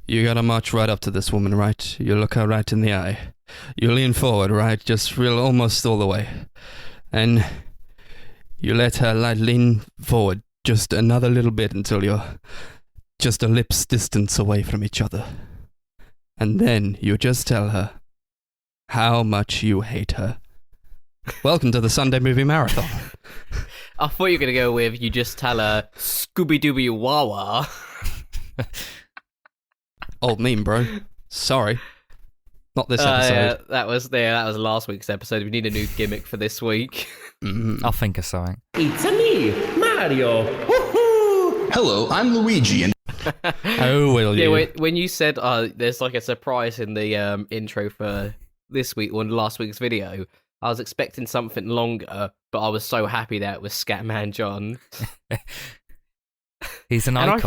You gotta march right up to this woman, right? You look her right in the eye. You lean forward, right? Just real almost all the way. And you let her lean forward just another little bit until you're just a lip's distance away from each other. And then you just tell her how much you hate her. Welcome to the Sunday Movie Marathon. I thought you were going to go with, you just tell her, Scooby-Dooby Wawa. Old meme, bro. Sorry. Not this episode. Yeah, that was last week's episode. We need a new gimmick for this week. I'll think of something. It's me, Mario. Woohoo! Hello, I'm Luigi, and Oh, will you? Yeah, when you said there's like a surprise in the intro for this week or last week's video, I was expecting something longer, but I was so happy that it was Scatman John. He's an and icon.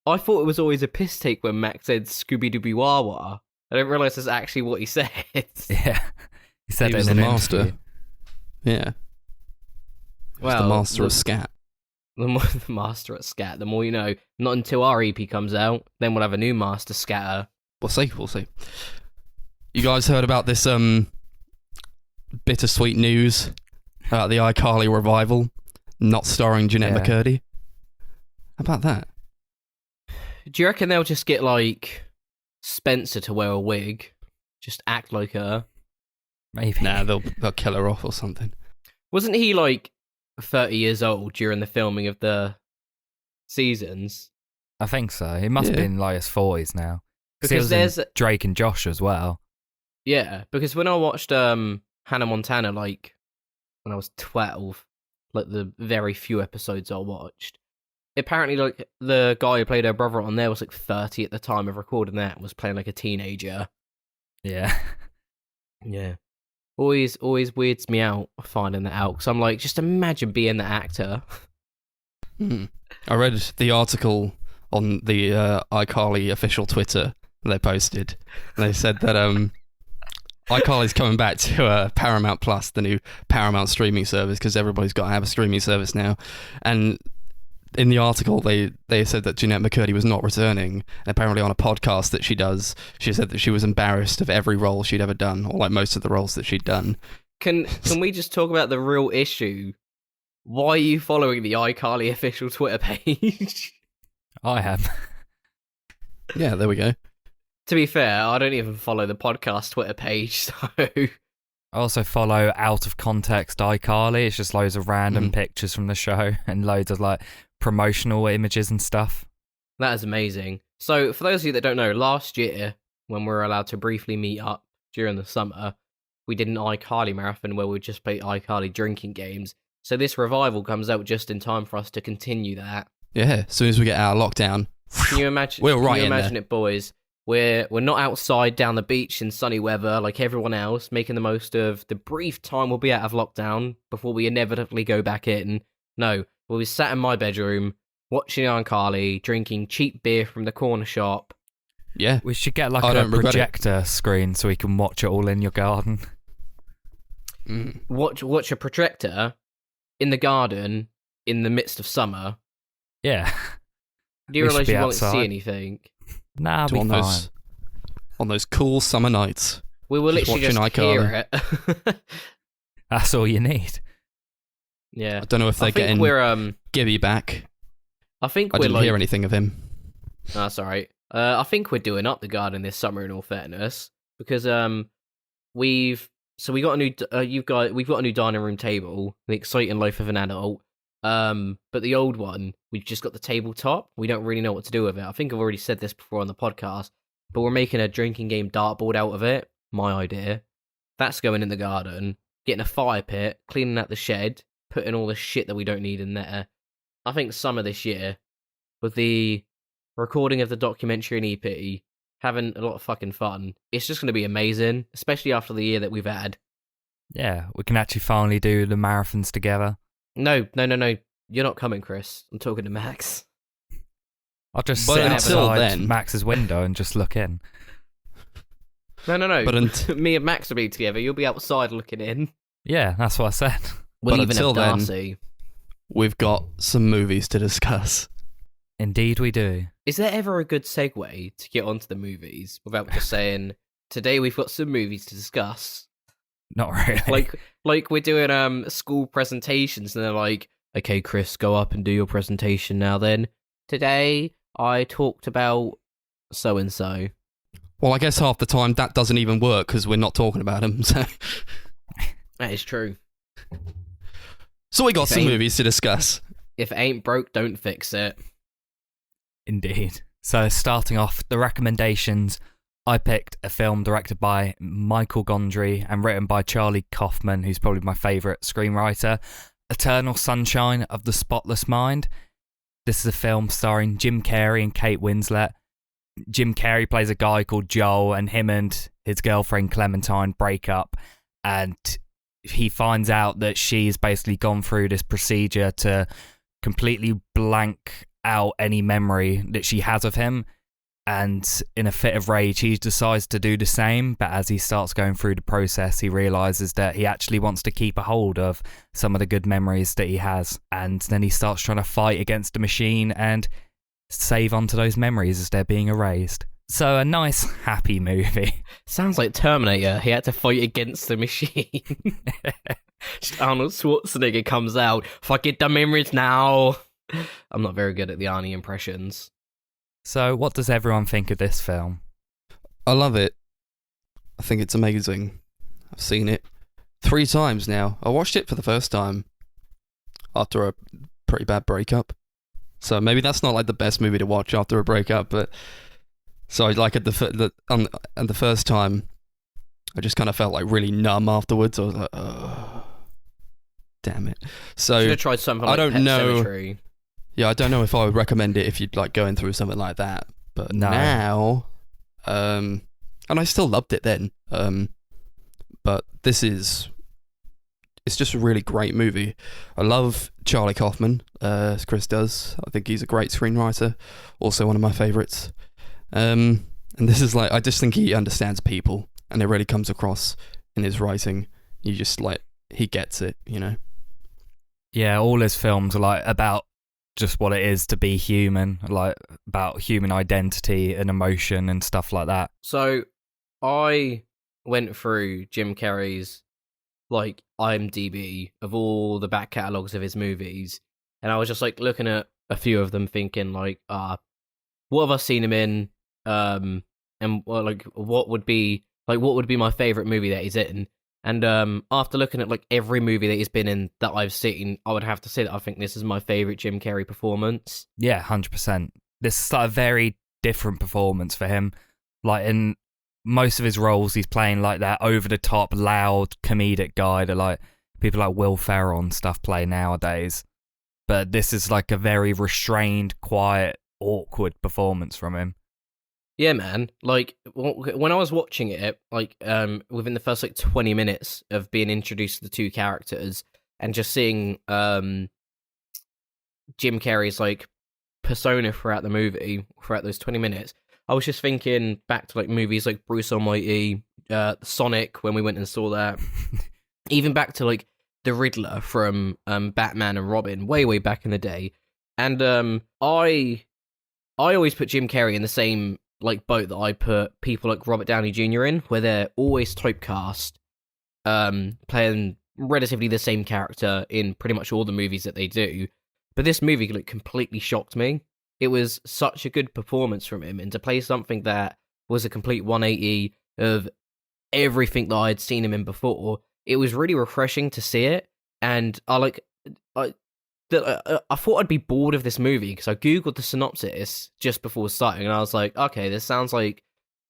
I thought it was always a piss take when Max said Scooby Dooby Wawa. I didn't realise that's actually what he said. Yeah, he said He it was in the an master. interview. Yeah. Well, the master of scat. The master at scat. The more you know. Not until our EP comes out, then we'll have a new master scatter. We'll see. You guys heard about this bittersweet news about the iCarly revival not starring Jeanette McCurdy? How about that? Do you reckon they'll just get like Spencer to wear a wig, just act like her? Maybe. Nah, they'll kill her off or something. Wasn't he like 30 years old during the filming of the seasons? I think so. He must have been like his 40s now. Because there's Drake and Josh as well. Yeah, because when I watched Hannah Montana, like when I was 12, like the very few episodes I watched, apparently like the guy who played her brother on there was like 30 at the time of recording that, was playing like a teenager. Yeah. Yeah. Always weirds me out finding that out, because I'm like, just imagine being the actor. I read the article on the iCarly official Twitter they posted. And they said that iCarly's coming back to Paramount Plus, the new Paramount streaming service, because everybody's got to have a streaming service now. And in the article, they said that Jeanette McCurdy was not returning. And apparently on a podcast that she does, she said that she was embarrassed of every role she'd ever done, or like most of the roles that she'd done. Can we just talk about the real issue? Why are you following the iCarly official Twitter page? I have. Yeah, there we go. To be fair, I don't even follow the podcast Twitter page, so... I also follow Out of Context iCarly. It's just loads of random pictures from the show and loads of like promotional images and stuff. That is amazing. So, for those of you that don't know, last year, when we were allowed to briefly meet up during the summer, we did an iCarly marathon where we just played iCarly drinking games. So this revival comes out just in time for us to continue that. Yeah, as soon as we get out of lockdown. Can you imagine? We're right can you in imagine there. it, boys? We're not outside down the beach in sunny weather like everyone else, making the most of the brief time we'll be out of lockdown before we inevitably go back in. No, we'll be sat in my bedroom, watching iCarly, drinking cheap beer from the corner shop. Yeah. We should get like I a don't regret it. projector screen so we can watch it all in your garden. Watch a projector in the garden in the midst of summer. Yeah. Do you We should realise be you won't outside. see anything? Nah, I'll be on fine. those cool summer nights. We will Just literally just watching hear iCarly. it. That's all you need. Yeah. I don't know if they're I think getting we're Gibby back. I think I we're didn't like hear anything of him. That's alright. I think we're doing up the garden this summer in all fairness, because we've got a new we've got a new dining room table, the exciting life of an adult. But the old one, we've just got the tabletop. We don't really know what to do with it. I think I've already said this before on the podcast, but we're making a drinking game dartboard out of it. My idea. That's going in the garden, getting a fire pit, cleaning out the shed, putting all the shit that we don't need in there. I think summer this year, with the recording of the documentary and EP, having a lot of fucking fun, it's just going to be amazing, especially after the year that we've had. Yeah, we can actually finally do the marathons together. No. You're not coming, Chris. I'm talking to Max. I'll just But sit until outside then- Max's window and just look in. No. But Me and Max will be together. You'll be outside looking in. Yeah, that's what I said. We'll But even until have then- Darcy. We've got some movies to discuss. Indeed we do. Is there ever a good segue to get onto the movies without just saying, today we've got some movies to discuss? Not really. Like we're doing school presentations and they're like, okay, Chris, go up and do your presentation now then. Today I talked about so-and-so. Well, I guess half the time that doesn't even work because we're not talking about them. So, That is true. so we got If some ain't- movies to discuss. If it ain't broke, don't fix it. Indeed. So starting off, the recommendations, I picked a film directed by Michael Gondry and written by Charlie Kaufman, who's probably my favourite screenwriter, Eternal Sunshine of the Spotless Mind. This is a film starring Jim Carrey and Kate Winslet. Jim Carrey plays a guy called Joel, and him and his girlfriend Clementine break up, and he finds out that she's basically gone through this procedure to completely blank out any memory that she has of him, and in a fit of rage he decides to do the same, but as he starts going through the process he realises that he actually wants to keep a hold of some of the good memories that he has, and then he starts trying to fight against the machine and save onto those memories as they're being erased. So a nice happy movie. Sounds like Terminator. He had to fight against the machine. Just Arnold Schwarzenegger comes out. Fuck it, the memories now. I'm not very good at the Arnie impressions. So what does everyone think of this film? I love it. I think it's amazing. I've seen it 3 times now. I watched it for the first time after a pretty bad breakup. So maybe that's not like the best movie to watch after a breakup, but so I like at the first time, I just kind of felt like really numb afterwards. I was like, oh, damn it. So Should have tried something like I don't Pet know. Sematary. Yeah, I don't know if I would recommend it if you'd like going through something like that. But No. now, and I still loved it then. But it's just a really great movie. I love Charlie Kaufman, as Chris does. I think he's a great screenwriter. Also one of my favourites. And this is like, I just think he understands people, and it really comes across in his writing. You just like, he gets it, you know? Yeah, all his films are like about just what it is to be human, like about human identity and emotion and stuff like that. So, I went through Jim Carrey's like IMDb of all the back catalogs of his movies, and I was just like looking at a few of them, thinking like, what have I seen him in? And like, what would be my favorite movie that he's in? And after looking at like every movie that he's been in that I've seen, I would have to say that I think this is my favorite Jim Carrey performance. Yeah, 100%. This is like a very different performance for him. Like in most of his roles, he's playing like that over-the-top, loud, comedic guy that like people like Will Ferrell and stuff play nowadays. But this is like a very restrained, quiet, awkward performance from him. Yeah, man. Like when I was watching it, like within the first like 20 minutes of being introduced to the two characters and just seeing Jim Carrey's like persona throughout the movie, throughout those 20 minutes, I was just thinking back to like movies like Bruce Almighty, Sonic when we went and saw that, even back to like the Riddler from Batman and Robin way back in the day, and I always put Jim Carrey in the same like boat that I put people like Robert Downey Jr. in, where they're always typecast, playing relatively the same character in pretty much all the movies that they do. But this movie like completely shocked me. It was such a good performance from him, and to play something that was a complete 180 of everything that I had seen him in before, it was really refreshing to see it. And I thought I'd be bored of this movie because I googled the synopsis just before starting, and I was like, okay, this sounds like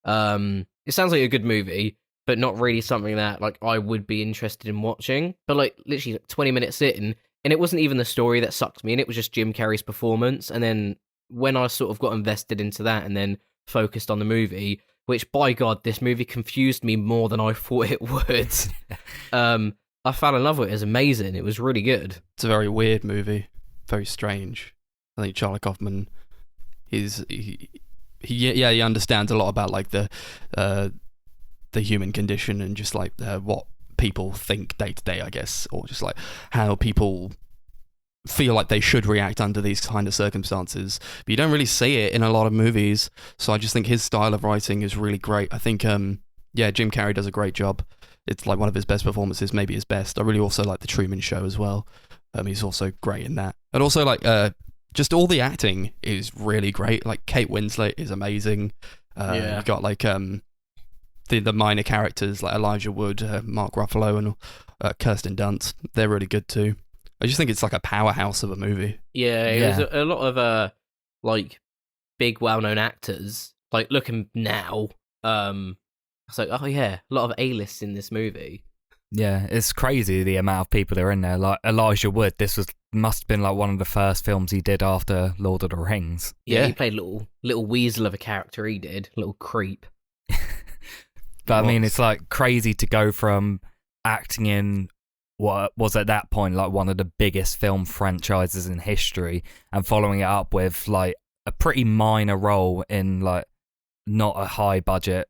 it sounds like a good movie, but not really something that like I would be interested in watching. But like literally like, 20 minutes in, and it wasn't even the story that sucked me in, it was just Jim Carrey's performance. And then when I sort of got invested into that and then focused on the movie, which by God, this movie confused me more than I thought it would. I fell in love with it. It was amazing. It was really good. It's a very weird movie, very strange. I think Charlie Kaufman he understands a lot about like the human condition and just like what people think day to day, I guess, or just like how people feel like they should react under these kind of circumstances, but you don't really see it in a lot of movies. So I just think his style of writing is really great. I think Jim Carrey does a great job. It's like one of his best performances, maybe his best. I really also like The Truman Show as well. He's also great in that. And also like just all the acting is really great. Like Kate Winslet is amazing. You've got like the minor characters like Elijah Wood, Mark Ruffalo, and Kirsten Dunst. They're really good too. I just think it's like a powerhouse of a movie. Yeah, there's a lot of like big well-known actors. Like looking now, it's like, oh yeah, a lot of A-lists in this movie. Yeah, it's crazy the amount of people that are in there. Like Elijah Wood, must have been like one of the first films he did after Lord of the Rings. Yeah, he played little weasel of a character. He did little creep. But I mean, it's like crazy to go from acting in what was at that point like one of the biggest film franchises in history and following it up with like a pretty minor role in like not a high budget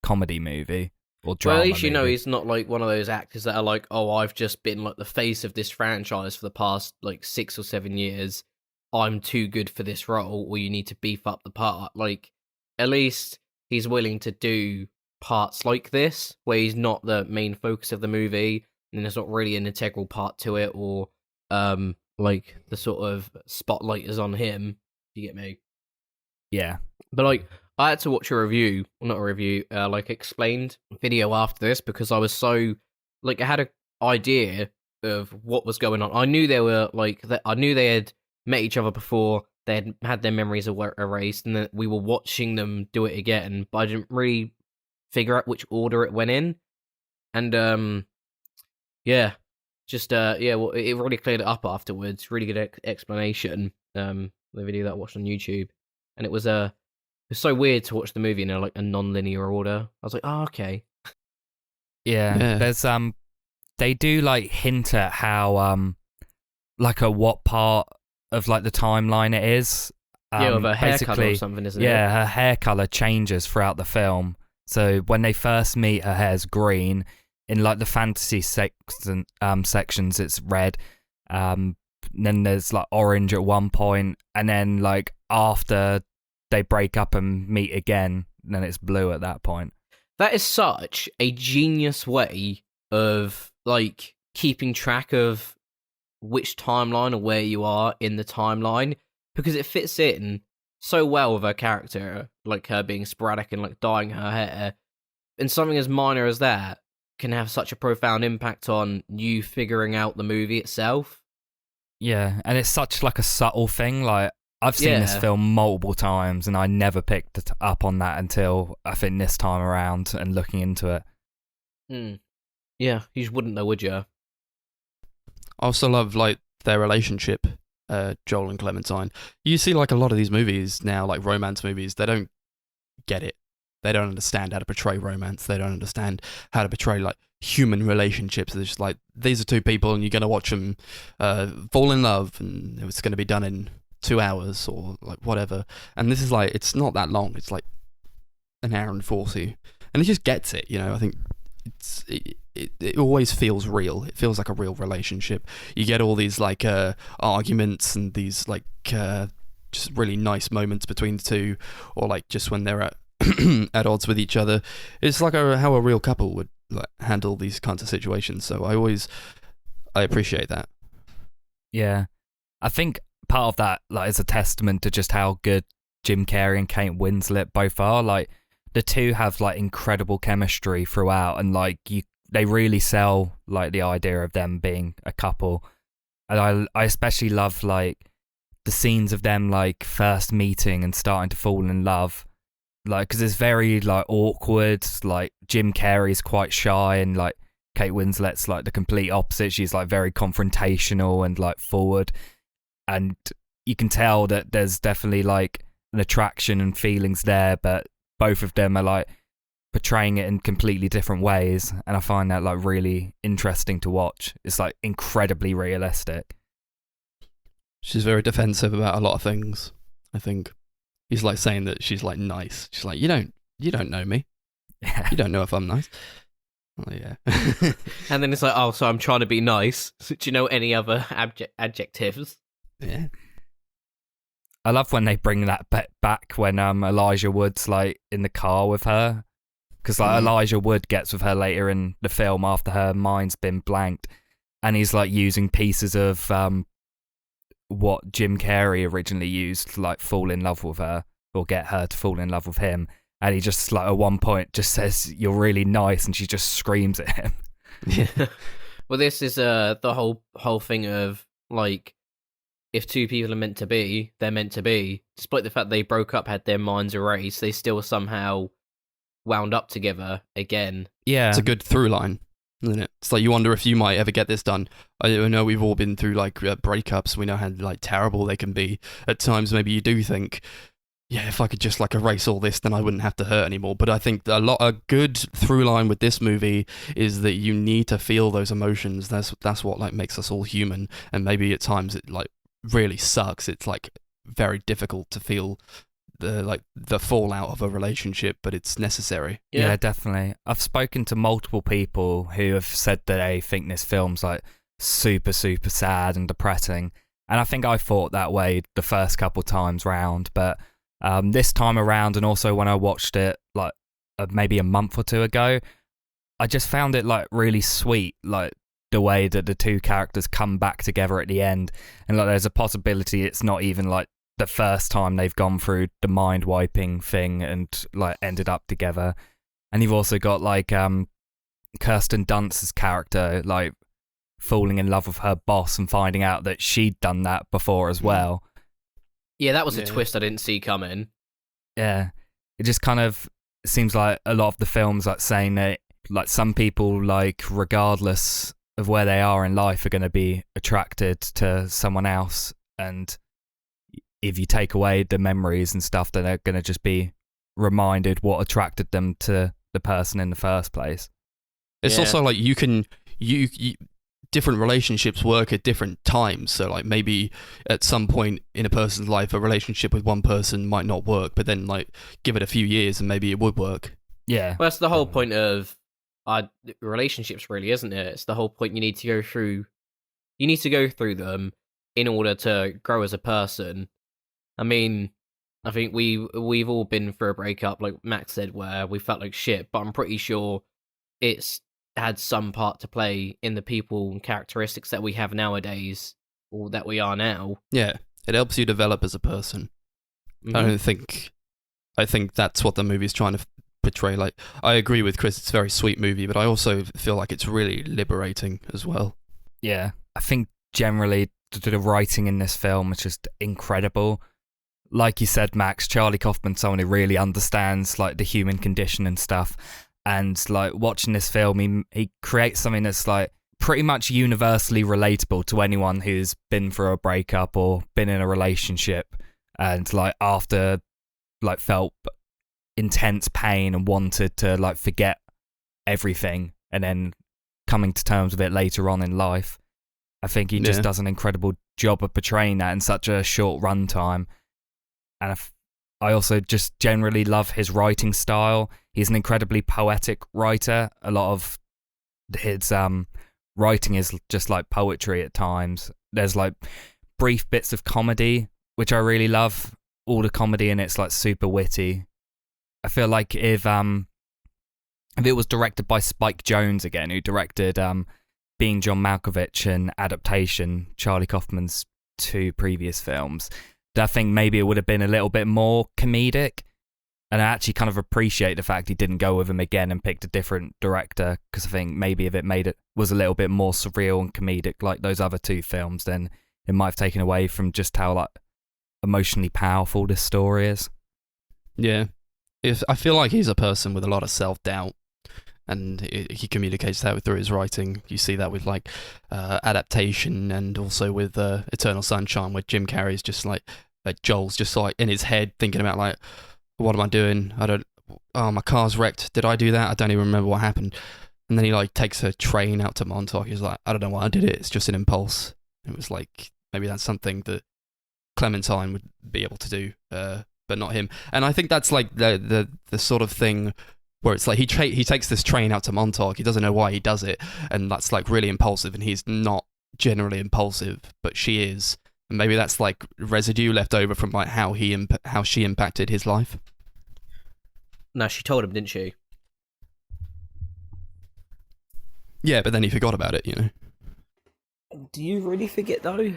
comedy movie or drama. Well, at least you know movie. he's not like one of those actors that are like, oh, I've just been like the face of this franchise for the past like 6 or 7 years. I'm too good for this role, or you need to beef up the part. Like, at least he's willing to do parts like this, where he's not the main focus of the movie, and there's not really an integral part to it, or like the sort of spotlight is on him. You get me? Yeah. But like, I had to watch like explained video after this because I was so like I had an idea of what was going on. I knew they were like I knew they had met each other before. They had their memories erased, and then we were watching them do it again. But I didn't really figure out which order it went in, and well, it really cleared it up afterwards. Really good explanation. The video that I watched on YouTube, and it was it's so weird to watch the movie in a non-linear order. I was like, oh, okay. Yeah. There's they do like hint at how like what part of like the timeline it is. Of a hair color or something, isn't it? Yeah, her hair color changes throughout the film. So when they first meet, her hair's green. In like the fantasy sections, it's red. Then there's like orange at one point, and then like after they break up and meet again, then it's blue at that point. That is such a genius way of like keeping track of which timeline or where you are in the timeline, because it fits in so well with her character, like her being sporadic and like dyeing her hair, and something as minor as that can have such a profound impact on you figuring out the movie itself. Yeah, and it's such like a subtle thing. Like I've seen this film multiple times, and I never picked it up on that until I think this time around and looking into it. Yeah, you just wouldn't know, would you? I also love like their relationship, Joel and Clementine. You see like a lot of these movies now, like romance movies, they don't get it. They don't understand how to portray romance. They don't understand how to portray like human relationships. They're just like, these are two people and you're going to watch them fall in love, and it's going to be done in 2 hours or like whatever. And this is like, it's not that long. It's like an hour and 40, and it just gets it. You know, I think it always feels real. It feels like a real relationship. You get all these like arguments and these like just really nice moments between the two, or like just when they're at odds with each other. It's like how a real couple would like handle these kinds of situations. So I appreciate that. Yeah, I think part of that like is a testament to just how good Jim Carrey and Kate Winslet both are. Like the two have like incredible chemistry throughout, and like they really sell like the idea of them being a couple. And I especially love like the scenes of them like first meeting and starting to fall in love. Like, because it's very like awkward. Like Jim Carrey's quite shy, and like Kate Winslet's like the complete opposite. She's like very confrontational and like forward, and you can tell that there's definitely like an attraction and feelings there, but both of them are like portraying it in completely different ways, and I find that like really interesting to watch. It's like incredibly realistic. She's very defensive about a lot of things, I think. He's like saying that she's like nice. She's like, you don't know me. You don't know if I'm nice. Oh, yeah. And then it's like, oh, so I'm trying to be nice. Do you know any other adjectives? Yeah. I love when they bring that bit back when Elijah Wood's like in the car with her, because like Elijah Wood gets with her later in the film after her mind's been blanked, and he's like using pieces of what Jim Carrey originally used to like fall in love with her or get her to fall in love with him, and he just like at one point just says, "You're really nice," and she just screams at him. Yeah. Well, this is the whole thing of like, if two people are meant to be, they're meant to be. Despite the fact they broke up, had their minds erased, they still somehow wound up together again. Yeah, It's a good through line, isn't it? It's like you wonder if you might ever get this done. I know we've all been through like breakups. We know how like terrible they can be. At times, maybe you do think, yeah, if I could just like erase all this, then I wouldn't have to hurt anymore. But I think a good through line with this movie is that you need to feel those emotions. That's what like makes us all human. And maybe at times it like really sucks. It's like very difficult to feel the fallout of a relationship, but it's necessary. Yeah, definitely. I've spoken to multiple people who have said that they think this film's like super, super sad and depressing. And I think I thought that way the first couple times round, but this time around, and also when I watched it like maybe a month or two ago, I just found it like really sweet, like the way that the two characters come back together at the end, and like there's a possibility it's not even like the first time they've gone through the mind wiping thing and like ended up together. And you've also got like Kirsten Dunst's character like falling in love with her boss and finding out that she'd done that before as well. Yeah, that was a twist I didn't see coming. Yeah, it just kind of seems like a lot of the films like saying that like some people like regardless of where they are in life are going to be attracted to someone else, and if you take away the memories and stuff, then they're going to just be reminded what attracted them to the person in the first place. It's also like you different relationships work at different times. So like maybe at some point in a person's life, a relationship with one person might not work, but then like give it a few years and maybe it would work. Yeah. Well, that's the whole point of relationships, really, isn't it? It's the whole point. You need to go through them in order to grow as a person. I mean, I think we've all been through a breakup, like Max said, where we felt like shit, but I'm pretty sure it's had some part to play in the people and characteristics that we have nowadays, or that we are now. Yeah, it helps you develop as a person. Mm-hmm. I think that's what the movie's trying to portray. Like, I agree with Chris, it's a very sweet movie, but I also feel like it's really liberating as well. Yeah, I think generally the writing in this film is just incredible. Like you said, Max, Charlie Kaufman's someone who really understands like the human condition and stuff. And like watching this film, he creates something that's like pretty much universally relatable to anyone who's been through a breakup or been in a relationship, and like after like felt intense pain and wanted to like forget everything, and then coming to terms with it later on in life. I think he just does an incredible job of portraying that in such a short run time. And I also just generally love his writing style. He's an incredibly poetic writer. A lot of his writing is just like poetry at times. There's like brief bits of comedy, which I really love. All the comedy in it's like super witty. I feel like if it was directed by Spike Jonze again, who directed Being John Malkovich and Adaptation, Charlie Kaufman's two previous films, I think maybe it would have been a little bit more comedic. And I actually kind of appreciate the fact he didn't go with him again and picked a different director, because I think maybe if it was a little bit more surreal and comedic like those other two films, then it might have taken away from just how like emotionally powerful this story is. Yeah. I feel like he's a person with a lot of self-doubt, and he communicates that through his writing. You see that with like Adaptation, and also with Eternal Sunshine, where Jim Carrey's just like Joel's just like in his head thinking about like, what am I doing? My car's wrecked. Did I do that? I don't even remember what happened. And then he like takes a train out to Montauk. He's like, I don't know why I did it. It's just an impulse. It was like, maybe that's something that Clementine would be able to do, but not him. And I think that's like the sort of thing where it's like he takes this train out to Montauk. He doesn't know why he does it, and that's like really impulsive. And he's not generally impulsive, but she is. And maybe that's like residue left over from like how she impacted his life. No, she told him, didn't she? Yeah, but then he forgot about it, you know. Do you really forget though?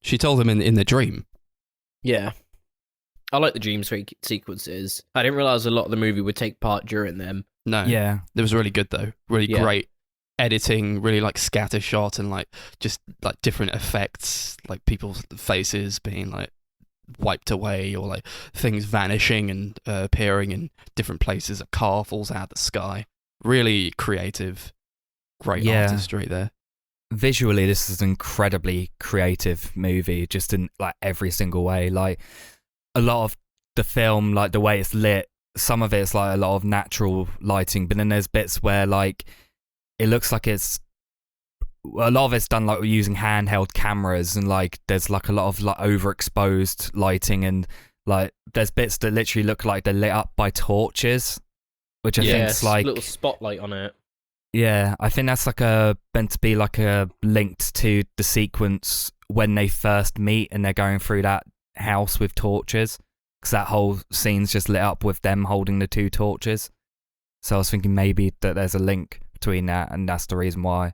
She told him in the dream. Yeah. I like the dream sequences. I didn't realise a lot of the movie would take part during them. No. Yeah. It was really good though. Really great editing, really like scatter shot and like just like different effects, like people's faces being like wiped away or like things vanishing and appearing in different places. A car falls out of the sky. Really creative, great artistry there. Visually, this is an incredibly creative movie, just in like every single way. Like a lot of the film, like the way it's lit, some of it's like a lot of natural lighting, but then there's bits where like it looks like a lot of it's done like using handheld cameras, and like there's like a lot of like overexposed lighting, and like there's bits that literally look like they're lit up by torches, which I think is like a little spotlight on it. Yeah, I think that's like meant to be like a linked to the sequence when they first meet and they're going through that house with torches, because that whole scene's just lit up with them holding the two torches. So I was thinking maybe that there's a link between that, and that's the reason why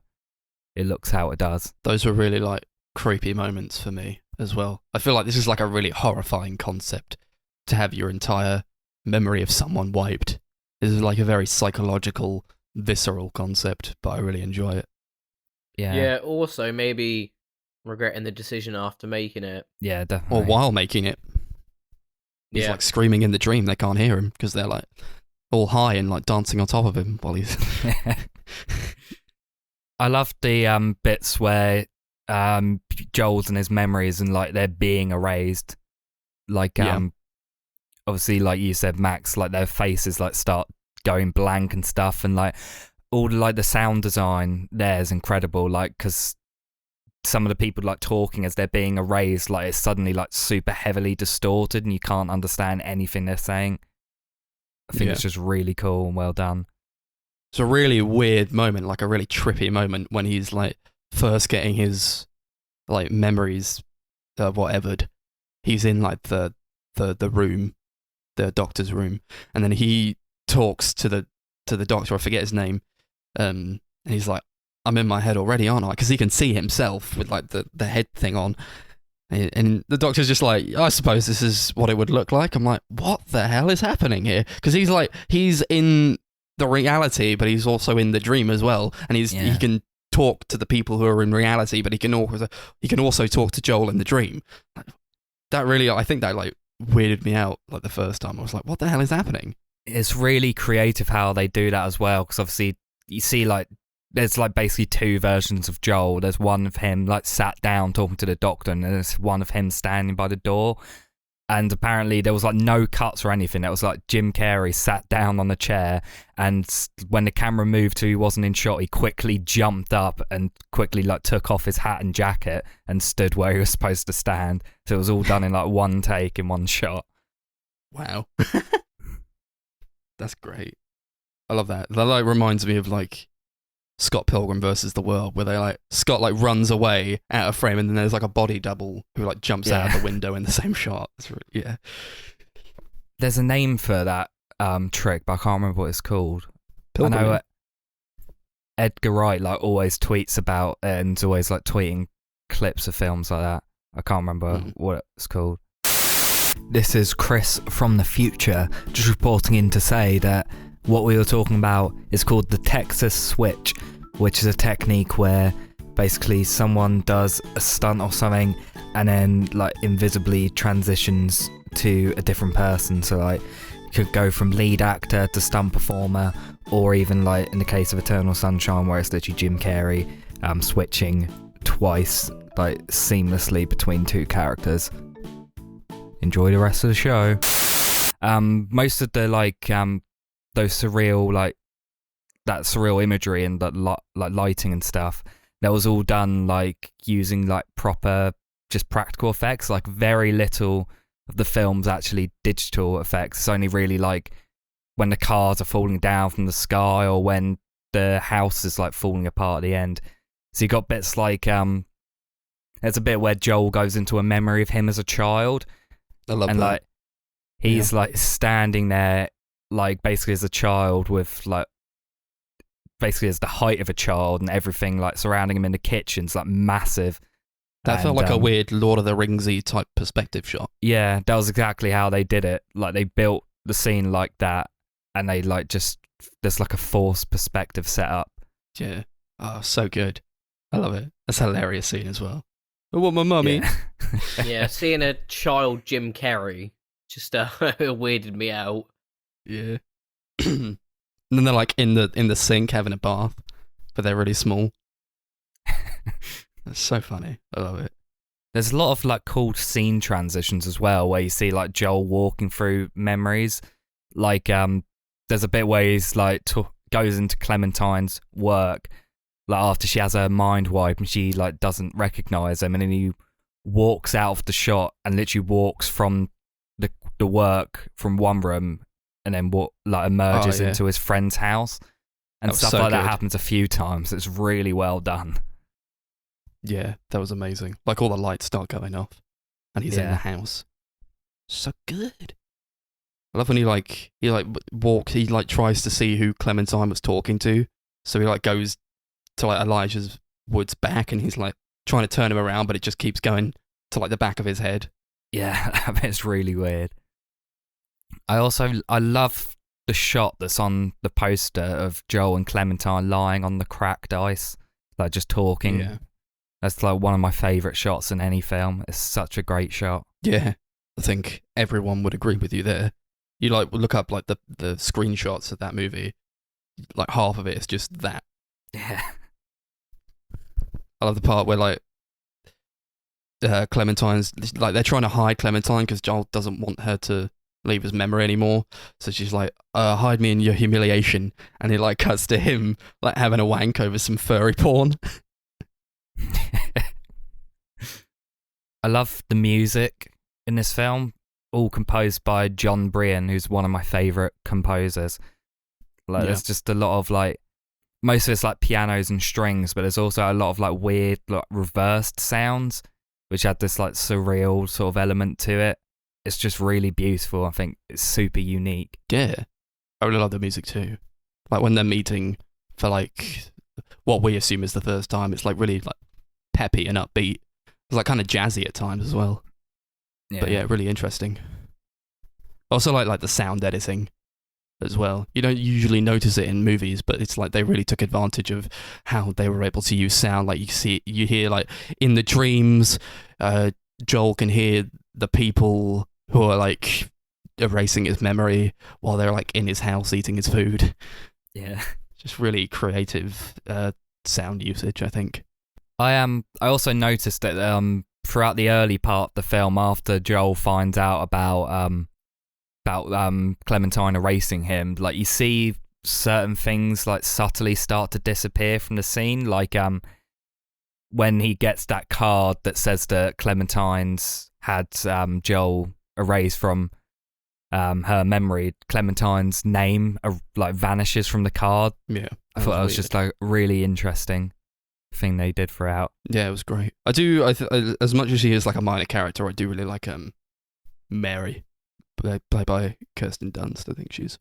it looks how it does. Those were really like creepy moments for me as well. I feel like this is like a really horrifying concept to have your entire memory of someone wiped. This is like a very psychological, visceral concept, but I really enjoy it. Yeah, also maybe regretting the decision after making it. Yeah, definitely. Or while making it. He's like screaming in the dream, they can't hear him because they're like all high and like dancing on top of him while he's... I love the bits where Joel's and his memories and like they're being erased. Like obviously, like you said, Max, like their faces like start going blank and stuff, and like all like the sound design there is incredible. Like because some of the people like talking as they're being erased, like it's suddenly like super heavily distorted, and you can't understand anything they're saying. I think it's just really cool and well done. It's a really weird moment, like a really trippy moment when he's like first getting his like memories whatevered. He's in like the room, the doctor's room, and then he talks to the doctor. I forget his name. And he's like, "I'm in my head already, aren't I?" Because he can see himself with like the head thing on. And the doctor's just like, "I suppose this is what it would look like." I'm like, what the hell is happening here? Because he's in the reality, but he's also in the dream as well, and he can talk to the people who are in reality, but he can also talk to Joel in the dream. That really, I think that like weirded me out. Like the first time, I was like, "What the hell is happening?" It's really creative how they do that as well, because obviously you see like there's like basically two versions of Joel. There's one of him like sat down talking to the doctor, and there's one of him standing by the door. And apparently there was like no cuts or anything. It was like Jim Carrey sat down on the chair, and when the camera moved to he wasn't in shot, he quickly jumped up and quickly like took off his hat and jacket and stood where he was supposed to stand. So it was all done in like one take in one shot. Wow. That's great. I love that. That like reminds me of like Scott Pilgrim versus the World, where they like Scott like runs away out of frame, and then there's like a body double who like jumps out of the window in the same shot. Really, There's a name for that trick, but I can't remember what it's called. Pilgrim. I know Edgar Wright like always tweets about it, and is always like tweeting clips of films like that. I can't remember what it's called. This is Chris from the future, just reporting in to say that what we were talking about is called the Texas Switch, which is a technique where basically someone does a stunt or something and then like invisibly transitions to a different person. So like you could go from lead actor to stunt performer, or even like in the case of Eternal Sunshine where it's literally Jim Carrey switching twice like seamlessly between two characters. Enjoy the rest of the show. Most of the like those surreal like that surreal imagery and that like lighting and stuff, that was all done like using like proper just practical effects. Like very little of the film's actually digital effects. It's only really like when the cars are falling down from the sky, or when the house is like falling apart at the end. So you got bits like there's a bit where Joel goes into a memory of him as a child, I love and that. like he's like standing there, like basically as a child, with like basically as the height of a child, and everything like surrounding him in the kitchen's like massive. That felt like a weird Lord of the Ringsy type perspective shot. Yeah, that was exactly how they did it. Like they built the scene like that, and they like just there's like a forced perspective set up. Yeah. Oh, so good. I love it. That's a hilarious scene as well. I want my mummy. Yeah. Yeah, seeing a child Jim Carrey just weirded me out. Yeah. And then they're like in the sink having a bath, but they're really small. That's so funny. I love it. There's a lot of like cool scene transitions as well, where you see like Joel walking through memories. Like there's a bit where he's like goes into Clementine's work, like after she has her mind wipe and she like doesn't recognize him, and then he walks out of the shot and literally walks from the work from one room and then emerges into his friend's house, and stuff like that happens a few times. It's really well done. Yeah, that was amazing. Like all the lights start going off, and he's in the house. So good. I love when he walks. He like tries to see who Clementine was talking to, so he like goes to like Elijah Wood's back, and he's like trying to turn him around, but it just keeps going to like the back of his head. Yeah, that bit's really weird. I love the shot that's on the poster of Joel and Clementine lying on the cracked ice, like just talking. Yeah. That's like one of my favourite shots in any film. It's such a great shot. Yeah, I think everyone would agree with you there. You like look up like the screenshots of that movie, like half of it is just that. Yeah. I love the part where like Clementine's like they're trying to hide Clementine because Joel doesn't want her to leave his memory anymore. So she's like, hide me in your humiliation, and it like cuts to him like having a wank over some furry porn. I love the music in this film, all composed by John Brian, who's one of my favourite composers. Like, there's just a lot of like, most of it's like pianos and strings, but there's also a lot of like weird, like reversed sounds, which add this like surreal sort of element to it. It's just really beautiful. I think it's super unique. Yeah, I really love the music too. Like when they're meeting for like what we assume is the first time, it's like really like peppy and upbeat. It's like kind of jazzy at times as well. Yeah. But yeah, really interesting. Also like the sound editing as well. You don't usually notice it in movies, but it's like they really took advantage of how they were able to use sound. Like you hear like in the dreams, Joel can hear the people who are like erasing his memory while they're like in his house eating his food. Yeah. Just really creative sound usage, I think. I also noticed that throughout the early part of the film, after Joel finds out about Clementine erasing him, like you see certain things like subtly start to disappear from the scene, like when he gets that card that says that Clementine's had Joel erased from her memory, Clementine's name like vanishes from the card. Yeah, I thought that was just like really interesting thing they did throughout. Yeah, it was great. I as much as she is like a minor character, I do really like Mary, played by Kirsten Dunst. I think she's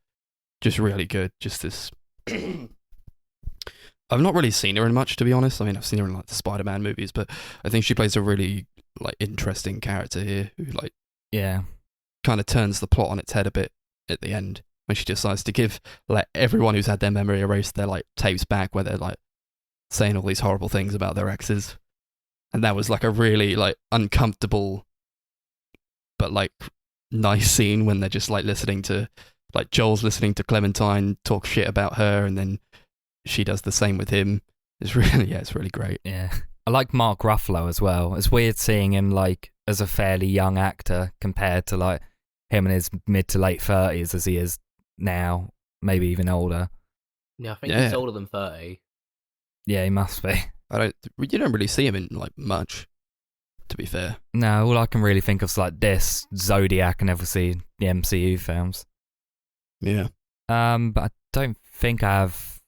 just really good. Just this. I've not really seen her in much, to be honest. I mean, I've seen her in like the Spider-Man movies, but I think she plays a really like interesting character here, who like kind of turns the plot on its head a bit at the end when she decides to give like everyone who's had their memory erased their like tapes back, where they're like saying all these horrible things about their exes. And that was like a really like uncomfortable but like nice scene when they're just like listening to like Joel's listening to Clementine talk shit about her, and then she does the same with him. It's really it's really great. Yeah. I like Mark Ruffalo as well. It's weird seeing him like as a fairly young actor compared to like him in his mid to late 30s as he is now, maybe even older. Yeah, I think he's older than 30. Yeah, he must be. You don't really see him in like much, to be fair. No, all I can really think of is like this, Zodiac, and obviously the MCU films. Yeah. But I don't think I have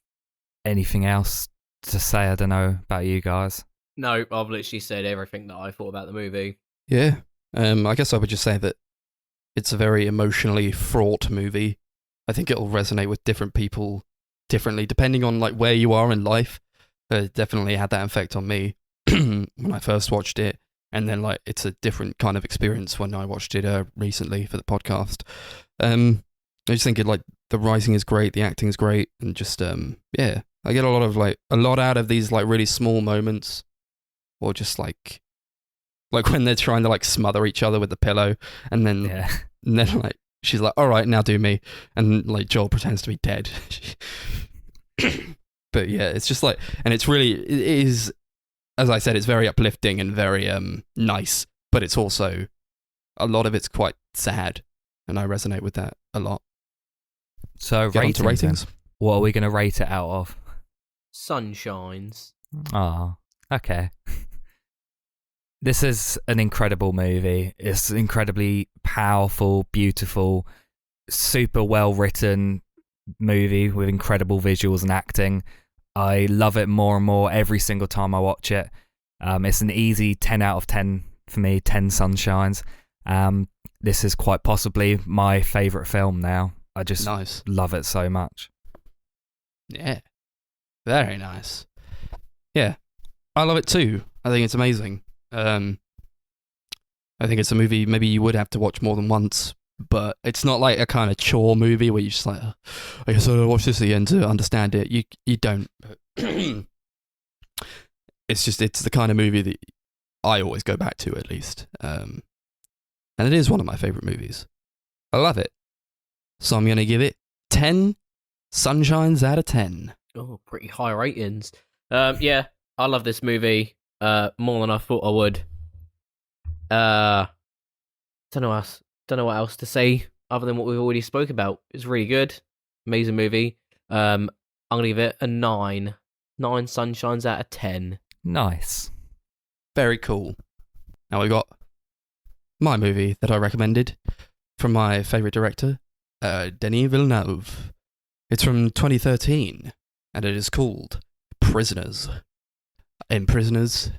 anything else to say. I don't know about you guys. No, I've literally said everything that I thought about the movie. Yeah. I guess I would just say that it's a very emotionally fraught movie. I think it'll resonate with different people differently, depending on like where you are in life. It definitely had that effect on me when I first watched it, and then like it's a different kind of experience when I watched it recently for the podcast. I just think like the writing is great, the acting is great, and just yeah, I get a lot out of these like really small moments, or just like when they're trying to like smother each other with the pillow, and then like she's like, all right, now do me, and like Joel pretends to be dead. But yeah, it's just like, and it is, as I said, it's very uplifting and very nice, but it's also, a lot of it's quite sad, and I resonate with that a lot. So ratings. What are we going to rate it out of? Sunshines. Oh, okay. This is an incredible movie. It's incredibly powerful, beautiful, super well written movie with incredible visuals and acting. I love it more and more every single time I watch it. It's an easy 10 out of 10 for me, 10 sunshines. This is quite possibly my favourite film now. I just love it so much. Yeah, very nice. Yeah, I love it too. I think it's amazing. I think it's a movie maybe you would have to watch more than once, but it's not like a kind of chore movie where you just like, I guess I'll watch this again to understand it. You don't. It's the kind of movie that I always go back to, at least. And it is one of my favourite movies. I love it. So I'm going to give it 10 sunshines out of 10. Oh, pretty high ratings. Yeah, I love this movie more than I thought I would. Don't know what else to say other than what we've already spoke about. It's really good, amazing movie. I'm gonna give it a 9 sunshines out of 10. Nice, very cool. Now we got my movie that I recommended from my favourite director, Denis Villeneuve. It's from 2013, and it is called Prisoners. In Prisoners,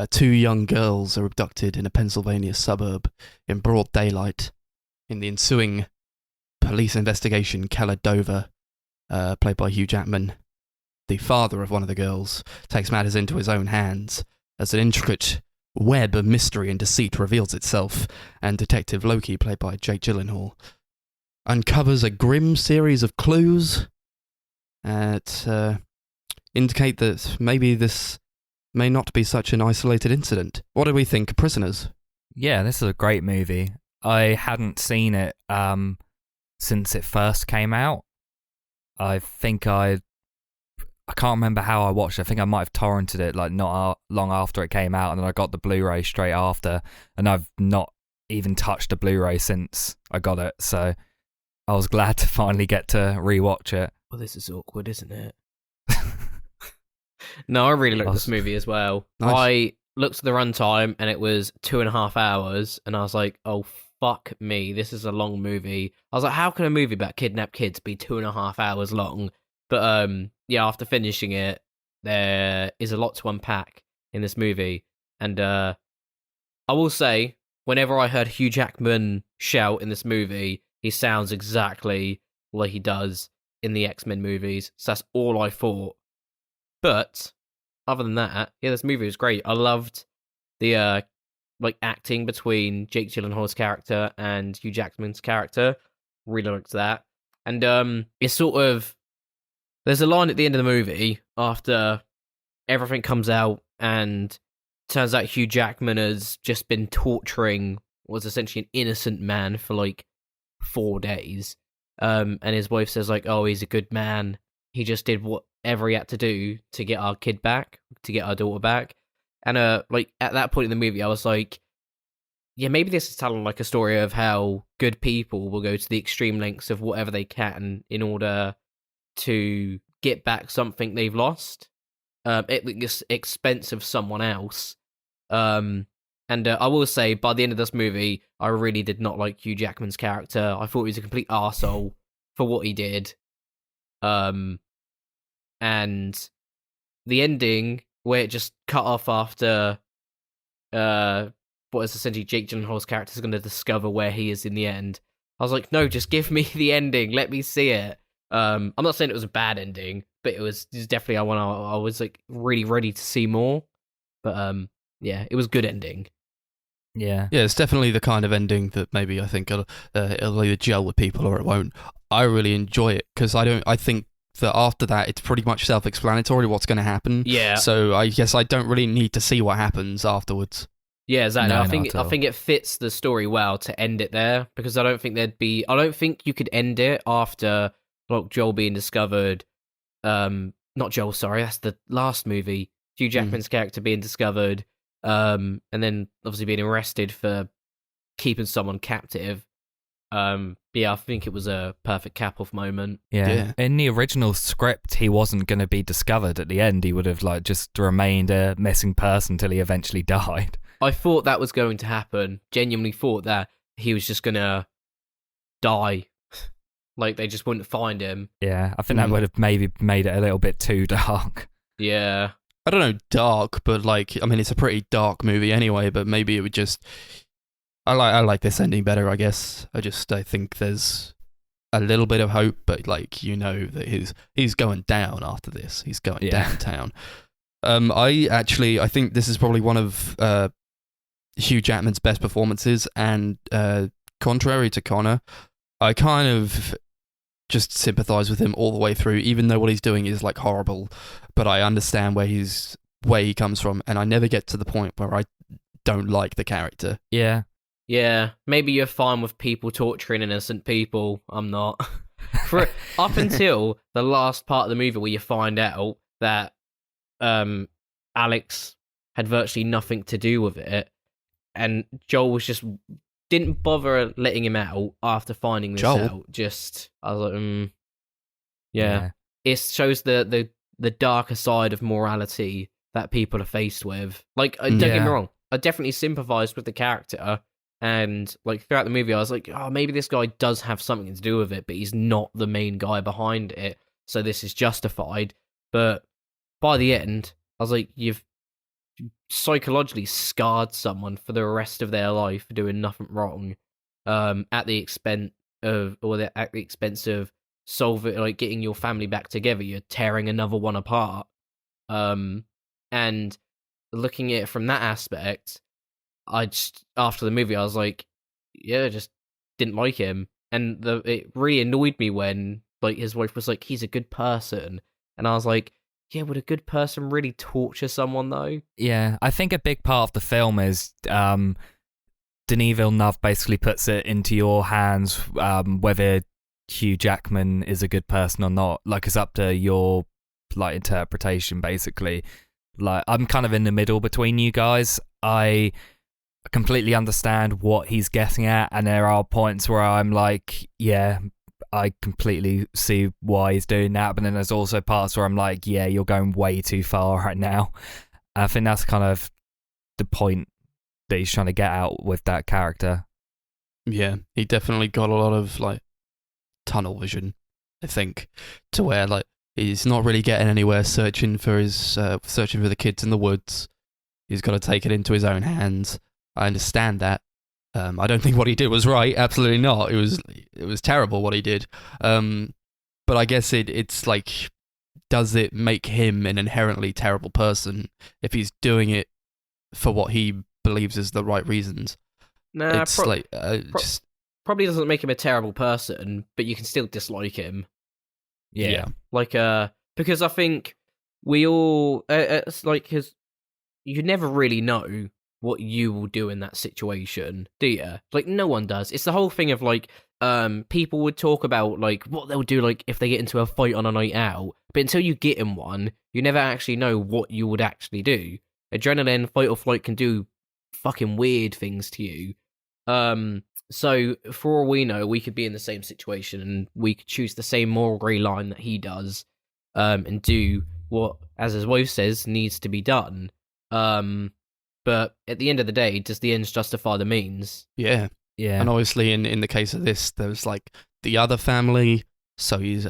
2 young girls are abducted in a Pennsylvania suburb in broad daylight. In the ensuing police investigation, Keller Dover, played by Hugh Jackman, the father of one of the girls, takes matters into his own hands as an intricate web of mystery and deceit reveals itself, and Detective Loki, played by Jake Gyllenhaal, uncovers a grim series of clues that indicate that maybe this may not be such an isolated incident. What do we think of Prisoners? Yeah, this is a great movie. I hadn't seen it since it first came out. I think I can't remember how I watched it. I think I might have torrented it like not long after it came out, and then I got the Blu-ray straight after, and I've not even touched a Blu-ray since I got it, so I was glad to finally get to rewatch it. Well, this is awkward, isn't it? No, I really liked this movie as well. Nice. I looked at the runtime and it was 2.5 hours, and I was like, oh, fuck me, this is a long movie. I was like, how can a movie about kidnapped kids be 2.5 hours long? But yeah, after finishing it, there is a lot to unpack in this movie. And I will say, whenever I heard Hugh Jackman shout in this movie, he sounds exactly like he does in the X-Men movies. So that's all I thought. But other than that, yeah, this movie was great. I loved the acting between Jake Gyllenhaal's character and Hugh Jackman's character. Really liked that. And it's sort of, there's a line at the end of the movie after everything comes out, and turns out Hugh Jackman has just been torturing was essentially an innocent man for like 4 days. And his wife says like, oh, he's a good man. He just did whatever he had to do to get our kid back, to get our daughter back. And like at that point in the movie, I was like, yeah, maybe this is telling like a story of how good people will go to the extreme lengths of whatever they can in order to get back something they've lost at the expense of someone else. And I will say, by the end of this movie, I really did not like Hugh Jackman's character. I thought he was a complete arsehole for what he did. And the ending where it just cut off after what is essentially Jake Gyllenhaal's character is going to discover where he is in the end. I was like, no, just give me the ending. Let me see it. I'm not saying it was a bad ending, but it was definitely I was like really ready to see more. But yeah, it was a good ending. Yeah. Yeah, it's definitely the kind of ending that maybe I think it'll either gel with people or it won't. I really enjoy it because I think that after that it's pretty much self-explanatory what's going to happen. Yeah. So I guess I don't really need to see what happens afterwards. Yeah, exactly. No, I think it fits the story well to end it there because I don't think you could end it after like Joel being discovered. Not Joel, sorry, that's the last movie. Hugh Jackman's character being discovered, and then obviously being arrested for keeping someone captive. Yeah, I think it was a perfect cap-off moment. Yeah. In the original script, he wasn't going to be discovered at the end. He would have like just remained a missing person till he eventually died. I thought that was going to happen. Genuinely thought that he was just going to die. Like, they just wouldn't find him. Yeah, I think that would have maybe made it a little bit too dark. Yeah. I don't know, dark, but like, I mean, it's a pretty dark movie anyway, but maybe it would just... I like this ending better, I guess. I think there's a little bit of hope, but like, you know that he's going down after this. He's going downtown. I think this is probably one of Hugh Jackman's best performances, and contrary to Connor, I kind of just sympathize with him all the way through, even though what he's doing is like horrible, but I understand where he comes from, and I never get to the point where I don't like the character. Yeah. Yeah, maybe you're fine with people torturing innocent people. I'm not. Up until the last part of the movie where you find out that Alex had virtually nothing to do with it, and Joel didn't bother letting him out after finding this out. I was like, yeah. It shows the darker side of morality that people are faced with. Like, don't get me wrong, I definitely sympathized with the character. And like throughout the movie, I was like, oh, maybe this guy does have something to do with it, but he's not the main guy behind it. So this is justified. But by the end, I was like, you've psychologically scarred someone for the rest of their life for doing nothing wrong, at the expense of solving, like getting your family back together. You're tearing another one apart. And looking at it from that aspect, after the movie, I was like, yeah, I just didn't like him. And it really annoyed me when like his wife was like, he's a good person. And I was like, yeah, would a good person really torture someone though? Yeah, I think a big part of the film is Denis Villeneuve basically puts it into your hands whether Hugh Jackman is a good person or not. Like, it's up to your like interpretation, basically. Like, I'm kind of in the middle between you guys. I completely understand what he's getting at, and there are points where I'm like, yeah, I completely see why he's doing that, but then there's also parts where I'm like, yeah, you're going way too far right now. I think that's kind of the point that he's trying to get out with that character. Yeah, he definitely got a lot of like tunnel vision, I think, to where like he's not really getting anywhere searching for the kids in the woods. He's got to take it into his own hands. I understand that. I don't think what he did was right. Absolutely not. It was terrible what he did. But I guess it's like, does it make him an inherently terrible person if he's doing it for what he believes is the right reasons? Nah, it's probably doesn't make him a terrible person, but you can still dislike him. Yeah. Like, because I think we all, it's like, because you never really know what you will do in that situation, do you? Like, no one does. It's the whole thing of like, people would talk about like what they'll do, like if they get into a fight on a night out, but until you get in one, you never actually know what you would actually do. Adrenaline, fight or flight can do fucking weird things to you. So for all we know, we could be in the same situation and we could choose the same moral grey line that he does, and do what, as his wife says, needs to be done. But at the end of the day, does the ends justify the means? Yeah. And obviously in the case of this, there's like the other family, so he's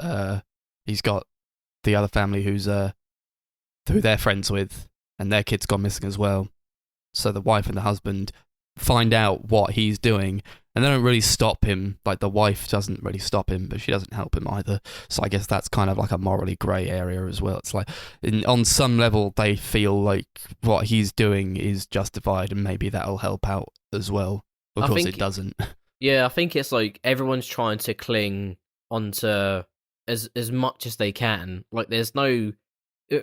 he's got the other family who they're friends with, and their kid's gone missing as well. So the wife and the husband find out what he's doing, and they don't really stop him. Like, the wife doesn't really stop him, but she doesn't help him either. So I guess that's kind of like a morally grey area as well. It's like, on some level, they feel like what he's doing is justified, and maybe that'll help out as well. Of course, it doesn't. Yeah, I think it's like everyone's trying to cling onto as much as they can. Like, there's no...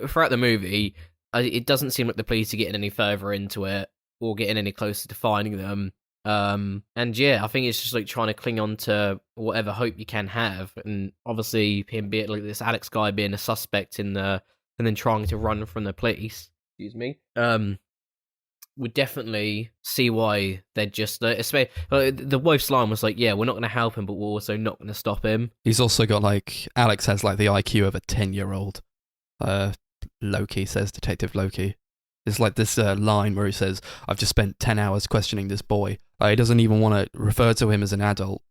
Throughout the movie, it doesn't seem like the police are getting any further into it or getting any closer to finding them. And yeah, I think it's just like trying to cling on to whatever hope you can have. And obviously, him being like this Alex guy being a suspect and then trying to run from the police. Excuse me. Would definitely see why they're just especially the wife's line was like, "Yeah, we're not going to help him, but we're also not going to stop him." He's also got like Alex has like the IQ of a 10-year-old. Loki says, Detective Loki. There's like this line where he says, "I've just spent 10 hours questioning this boy." Like, he doesn't even want to refer to him as an adult.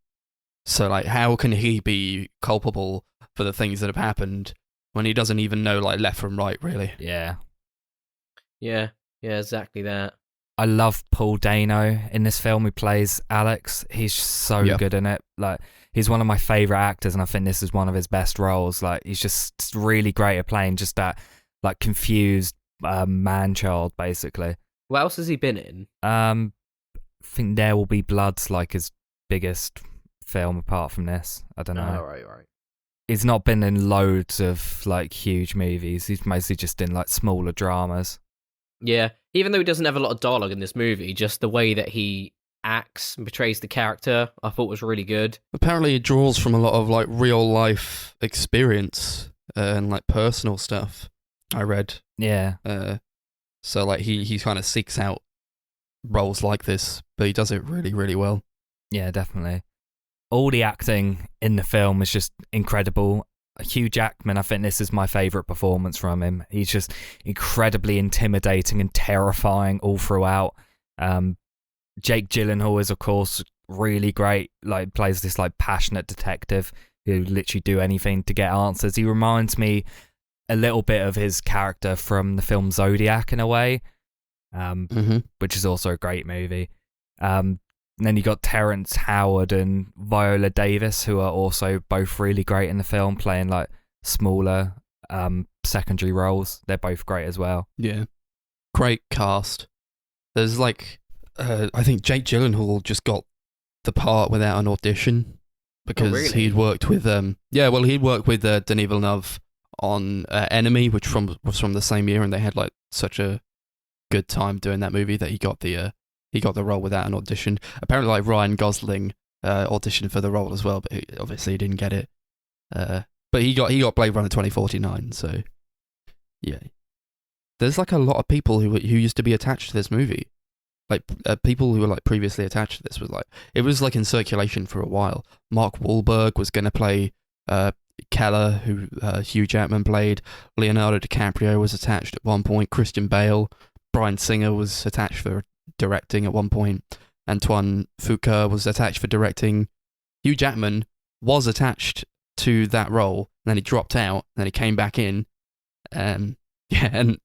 So like, how can he be culpable for the things that have happened when he doesn't even know like left from right, really? Yeah. Yeah, exactly that. I love Paul Dano in this film who plays Alex. He's so good in it. Like, he's one of my favourite actors, and I think this is one of his best roles. Like, he's just really great at playing just that like confused man-child, basically. What else has he been in? I think There Will Be Blood's like his biggest film apart from this. I don't know. Oh, right. He's not been in loads of like huge movies. He's mostly just in like smaller dramas. Yeah, even though he doesn't have a lot of dialogue in this movie, just the way that he acts and portrays the character, I thought was really good. Apparently, it draws from a lot of like real life experience and like personal stuff. I read. Yeah. So like he kind of seeks out roles like this, but he does it really, really well. Yeah, definitely. All the acting in the film is just incredible. Hugh Jackman, I think this is my favourite performance from him. He's just incredibly intimidating and terrifying all throughout. Jake Gyllenhaal is, of course, really great. Like, plays this like passionate detective who literally do anything to get answers. He reminds me a little bit of his character from the film Zodiac in a way, which is also a great movie. And then you got Terrence Howard and Viola Davis, who are also both really great in the film, playing like smaller secondary roles. They're both great as well. Yeah, great cast. There's like, I think Jake Gyllenhaal just got the part without an audition because he'd worked with he'd worked with Denis Villeneuve on Enemy, which was from the same year, and they had like such a good time doing that movie that he got the role without an audition. Apparently, like Ryan Gosling auditioned for the role as well, but obviously he didn't get it. But he got Blade Runner 2049. So yeah, there's like a lot of people who used to be attached to this movie. Like people who were like previously attached to this it was like in circulation for a while. Mark Wahlberg was going to play Keller, who Hugh Jackman played. Leonardo DiCaprio was attached at one point. Christian Bale, Bryan Singer was attached for directing at one point. Antoine Fuqua was attached for directing. Hugh Jackman was attached to that role, and then he dropped out, and then he came back in. And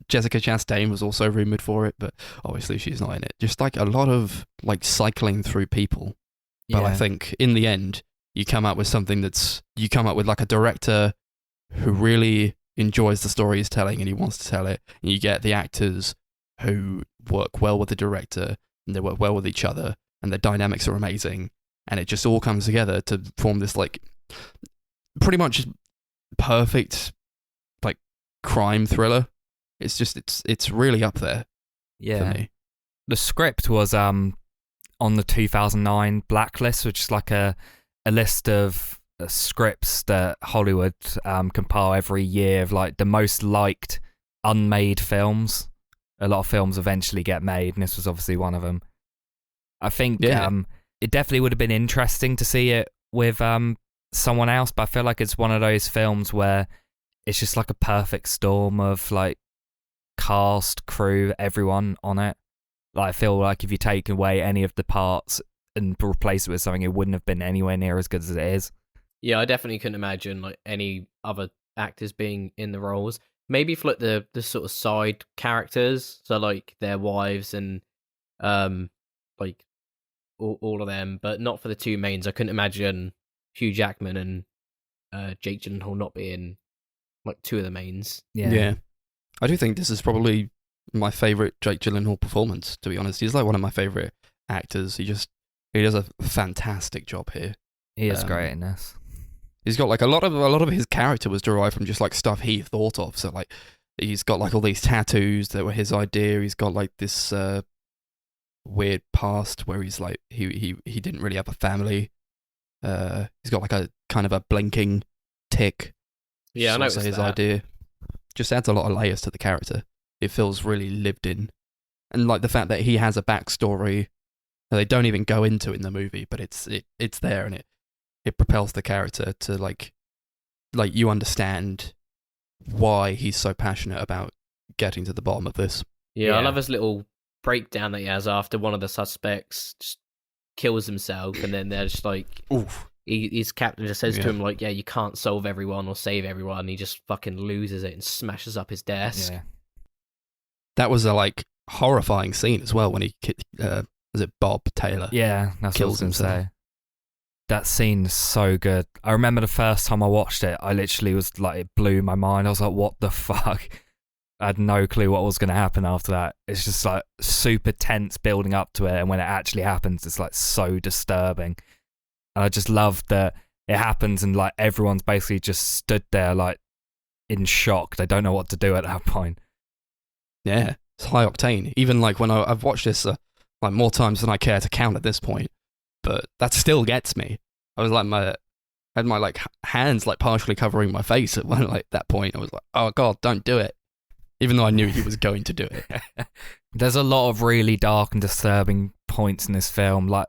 Jessica Chastain was also rumoured for it, but obviously she's not in it. Just like a lot of like cycling through people. But I think in the end, you come up with like a director who really enjoys the story he's telling and he wants to tell it. And you get the actors who work well with the director and they work well with each other and their dynamics are amazing. And it just all comes together to form this like pretty much perfect like crime thriller. It's just, it's really up there for me. The script was on the 2009 Blacklist, which is like a list of scripts that Hollywood compile every year of like the most liked unmade films. A lot of films eventually get made, and this was obviously one of them. I think it definitely would have been interesting to see it with someone else, but I feel like it's one of those films where it's just like a perfect storm of like cast, crew, everyone on it. Like, I feel like if you take away any of the parts and replace it with something, it wouldn't have been anywhere near as good as it is. Yeah, I definitely couldn't imagine like any other actors being in the roles. Maybe for like the sort of side characters, so like their wives and like all of them, but not for the two mains. I couldn't imagine Hugh Jackman and Jake Gyllenhaal not being like two of the mains. Yeah. I do think this is probably my favourite Jake Gyllenhaal performance, to be honest. He's like one of my favourite actors. He does a fantastic job here. He is great in this. He's got like a lot of his character was derived from just like stuff he thought of. So like he's got like all these tattoos that were his idea. He's got like this weird past where he's like he didn't really have a family. He's got like a kind of a blinking tick. Yeah, I noticed his that. idea just adds a lot of layers to the character. It feels really lived in, and like the fact that he has a backstory that they don't even go into in the movie, but it's there, and it propels the character to like you understand why he's so passionate about getting to the bottom of this. Yeah, I love his little breakdown that he has after one of the suspects just kills himself, and then they're just like, Oof. his captain just says to him like, yeah, you can't solve everyone or save everyone, and he just fucking loses it and smashes up his desk. Yeah. That was a like horrifying scene as well when he was it Bob Taylor? Yeah, that's Kills what I was gonna himself. say. That scene's so good. I remember the first time I watched it, I literally was like, it blew my mind. I was like, what the fuck? I had no clue what was going to happen after that. It's just like super tense building up to it, and when it actually happens, it's like so disturbing. And I just love that it happens and like everyone's basically just stood there like in shock. They don't know what to do at that point. Yeah, it's high octane. Even like when I've watched this like more times than I care to count at this point, but that still gets me. I was like had my like hands like partially covering my face at one like that point. I was like, oh god, don't do it. Even though I knew he was going to do it. There's a lot of really dark and disturbing points in this film. Like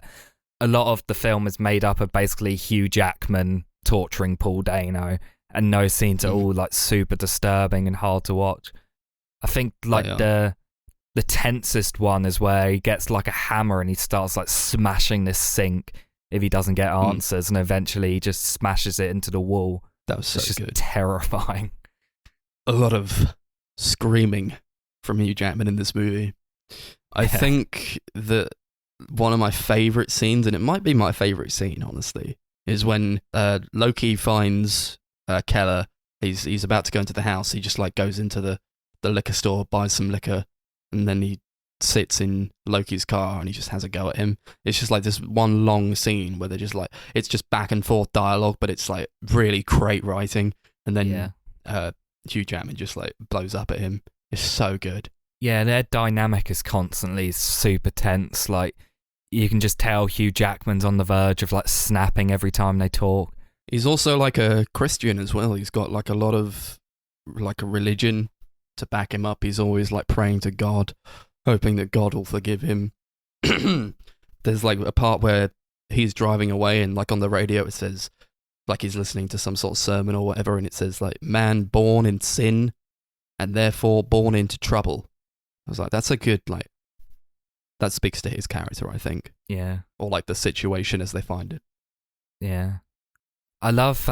a lot of the film is made up of basically Hugh Jackman torturing Paul Dano, and no scenes are all like super disturbing and hard to watch. I think like the tensest one is where he gets like a hammer and he starts like smashing this sink if he doesn't get answers, and eventually he just smashes it into the wall. That was so it's just good. Terrifying. A lot of screaming from Hugh Jackman in this movie. I think that one of my favourite scenes, and it might be my favourite scene, honestly, is when Loki finds Keller. He's about to go into the house. He just like goes into the liquor store, buys some liquor, and then he sits in Loki's car and he just has a go at him. It's just like this one long scene where they're just like, it's just back and forth dialogue, but it's like really great writing. And then Hugh Jackman just like blows up at him. It's so good. Yeah, their dynamic is constantly super tense. Like you can just tell Hugh Jackman's on the verge of like snapping every time they talk. He's also like a Christian as well. He's got like a lot of like a religion to back him up. He's always like praying to God, hoping that God will forgive him. There's like a part where he's driving away and like on the radio it says like he's listening to some sort of sermon or whatever, and it says like man born in sin and therefore born into trouble. I was like, that's a good like, that speaks to his character, I think. Yeah. Or like the situation as they find it. Yeah. I love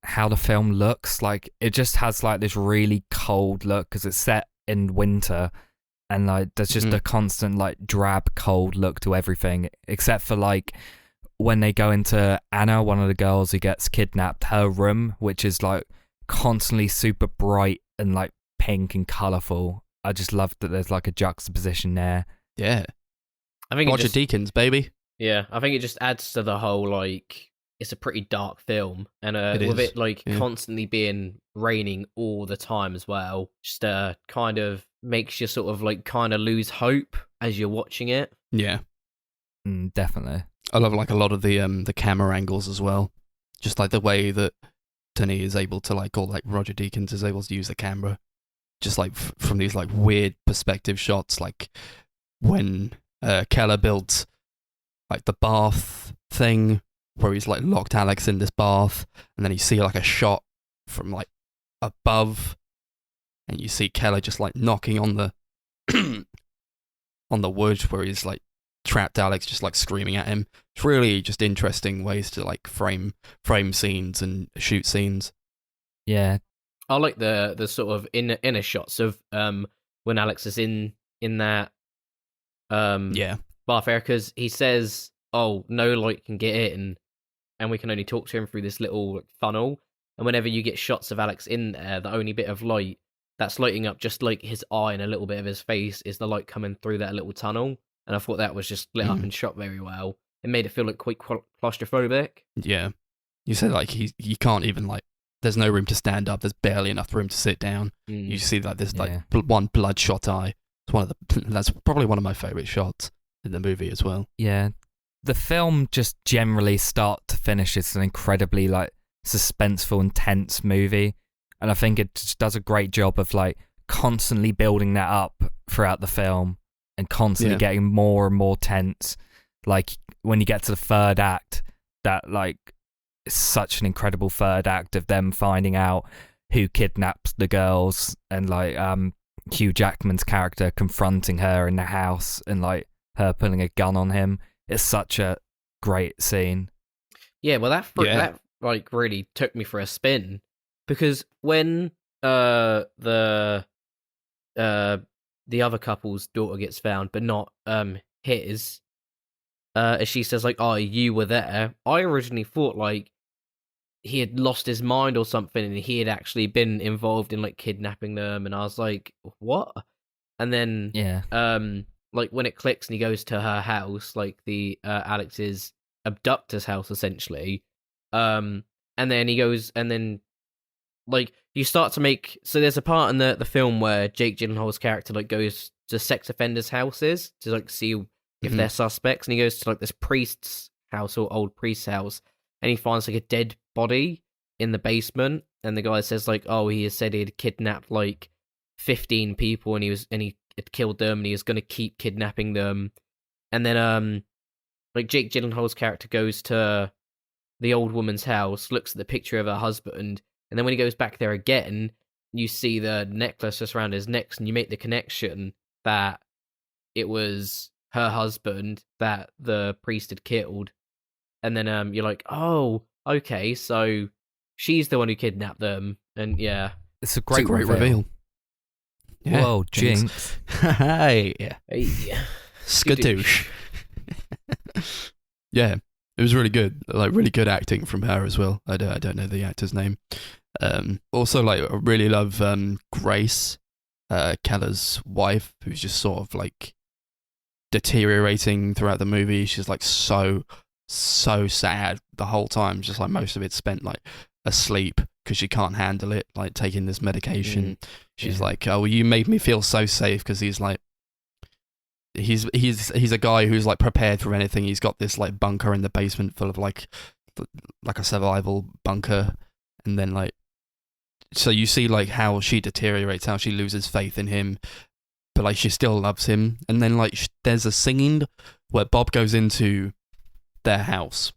how the film looks. Like it just has like this really cold look because it's set in winter, and like there's just a constant like drab cold look to everything, except for like when they go into Anna, one of the girls who gets kidnapped, her room, which is like constantly super bright and like pink and colourful. I just love that there's like a juxtaposition there. Yeah. I think Roger Deakins, baby. Yeah, I think it just adds to the whole like, it's a pretty dark film, and with it like constantly being raining all the time as well, just kind of makes you sort of like kind of lose hope as you're watching it. Yeah. Definitely. I love like a lot of the camera angles as well. Just like the way that Tony is able to like, or like Roger Deakins is able to use the camera. Just like from these like weird perspective shots, like when Keller builds like the bath thing where he's like locked Alex in this bath, and then you see like a shot from like above, and you see Keller just like knocking on the on the wood where he's like trapped Alex, just like screaming at him. It's really just interesting ways to like frame scenes and shoot scenes. Yeah, I like the sort of inner shots of when Alex is in that Yeah. bath area, because he says, "Oh, no light can get in, and we can only talk to him through this little funnel." And whenever you get shots of Alex in there, the only bit of light that's lighting up just like his eye and a little bit of his face is the light coming through that little tunnel. And I thought that was just lit up and shot very well. It made it feel like quite claustrophobic. Yeah. You said like you can't even like. There's no room to stand up. There's barely enough room to sit down. You see like this like one bloodshot eye. It's that's probably one of my favorite shots in the movie as well. Yeah. The film just generally start to finish is an incredibly like suspenseful and tense movie, and I think it just does a great job of like constantly building that up throughout the film and constantly getting more and more tense. Like when you get to the third act, that like it's such an incredible third act of them finding out who kidnaps the girls, and like Hugh Jackman's character confronting her in the house and like her pulling a gun on him. It's such a great scene. Yeah, well that like really took me for a spin, because when the other couple's daughter gets found, but not his, as she says like, "Oh, you were there," I originally thought like he had lost his mind or something, and he had actually been involved in like kidnapping them, and I was like, what? And then like when it clicks and he goes to her house, like the Alex's abductor's house essentially, and then he goes, and then like you start to make, so there's a part in the film where Jake Gyllenhaal's character like goes to sex offenders' houses to like see if they're suspects, and he goes to like this priest's house or old priest's house, and he finds like a dead body in the basement, and the guy says like, "Oh, he has said he'd kidnapped like 15 people, and he had killed them, and he was going to keep kidnapping them." And then like Jake Gyllenhaal's character goes to the old woman's house, looks at the picture of her husband, and then when he goes back there again, you see the necklace just around his neck, and you make the connection that it was her husband that the priest had killed. And then you're like, "Oh, okay, so she's the one who kidnapped them." And yeah, it's a great reveal. Yeah, whoa, Jinx! Hey, hey. Skadoosh. Yeah, it was really good. Like really good acting from her as well. I don't know the actor's name. Also, like I really love Grace, Keller's wife, who's just sort of like deteriorating throughout the movie. She's like so sad the whole time, just like most of it's spent like asleep because she can't handle it, like taking this medication. She's like, "Oh, you made me feel so safe," because he's like he's a guy who's like prepared for anything. He's got this like bunker in the basement full of like a survival bunker, and then like so you see like how she deteriorates, how she loses faith in him, but like she still loves him. And then like there's a scene where Bob goes into their house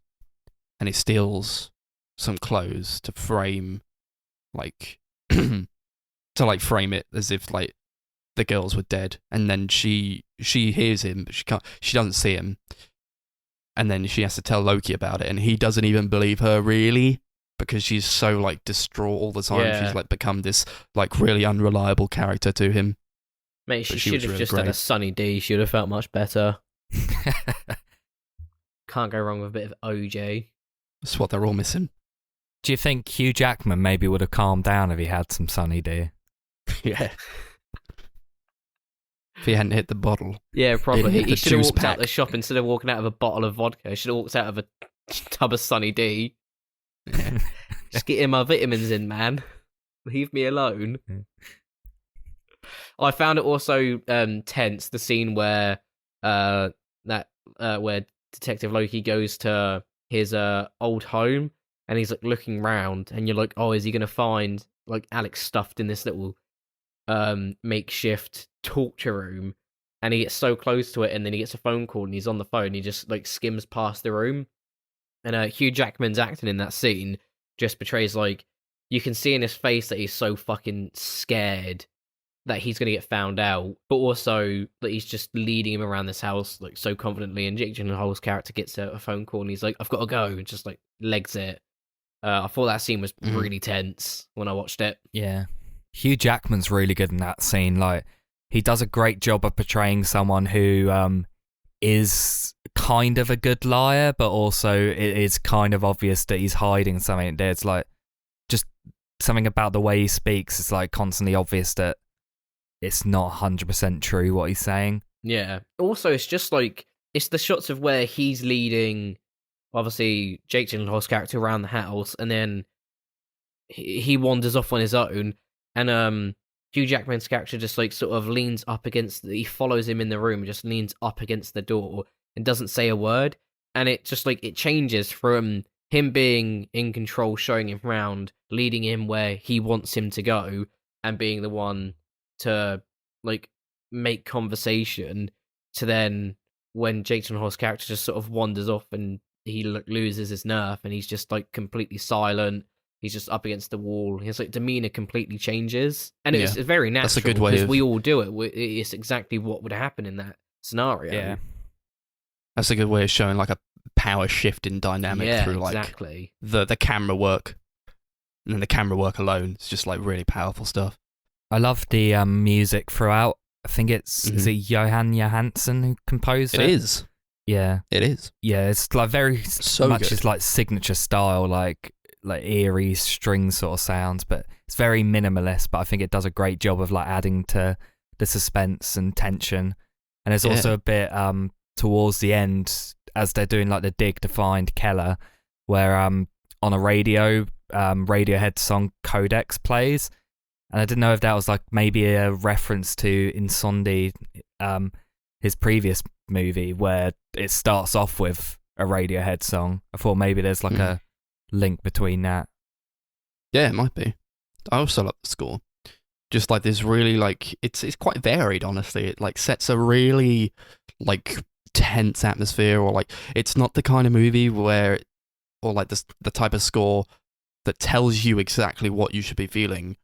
and he steals some clothes to frame like to like frame it as if like the girls were dead, and then she hears him but she doesn't see him, and then she has to tell Loki about it, and he doesn't even believe her really, because she's so like distraught all the time. She's like become this like really unreliable character to him. Mate, she should have really just had a Sunny D. She would have felt much better. Can't go wrong with a bit of OJ. That's what they're all missing. Do you think Hugh Jackman maybe would have calmed down if he had some Sunny D? Yeah. If he hadn't hit the bottle. Yeah, probably. He should have walked out the shop instead of walking out of a bottle of vodka. He should have walked out of a tub of Sunny D. Yeah. Just getting my vitamins in, man. Leave me alone. I found it also tense, the scene where where Detective Loki goes to his old home, and he's like looking round, and you're like, "Oh, is he gonna find like Alex stuffed in this little makeshift torture room?" And he gets so close to it, and then he gets a phone call, and he's on the phone, and he just like skims past the room. And Hugh Jackman's acting in that scene just portrays like, you can see in his face that he's so fucking scared that he's gonna get found out, but also that he's just leading him around this house like so confidently. And Jake Gyllenhaal's character gets a phone call, and he's like, "I've got to go," and just like legs it. I thought that scene was really tense when I watched it. Yeah. Hugh Jackman's really good in that scene. Like, he does a great job of portraying someone who is kind of a good liar, but also it is kind of obvious that he's hiding something. There's like just something about the way he speaks. It's like constantly obvious that it's not 100% true what he's saying. Yeah. Also, it's just like, it's the shots of where he's leading, obviously, Jake Gyllenhaal's character around the house, and then he wanders off on his own, and Hugh Jackman's character just like sort of leans up against, he follows him in the room and just leans up against the door and doesn't say a word, and it just like, it changes from him being in control, showing him around, leading him where he wants him to go, and being the one to like make conversation, to then when Jake Gyllenhaal's character just sort of wanders off and he loses his nerve and he's just like completely silent. He's just up against the wall. His like demeanor completely changes, and it's very natural. That's a good way because we all do it. It's exactly what would happen in that scenario. Yeah. That's a good way of showing like a power shift in dynamic through like exactly. the camera work. And then the camera work alone, it's just like really powerful stuff. I love the music throughout. I think it's is it Johan Johansson who composed it? It is. Yeah. It is. Yeah, it's like very So much good. his like signature style, like eerie string sort of sounds, but it's very minimalist, but I think it does a great job of like adding to the suspense and tension. And there's also a bit towards the end as they're doing like the dig to find Keller, where on a radio, Radiohead song Codex plays. And I didn't know if that was like maybe a reference to Insondi, his previous movie, where it starts off with a Radiohead song. I thought maybe there's like a link between that. Yeah, it might be. I also love the score. Just like this really like it's quite varied, honestly. It like sets a really like tense atmosphere, or like it's not the kind of movie where or like the type of score that tells you exactly what you should be feeling,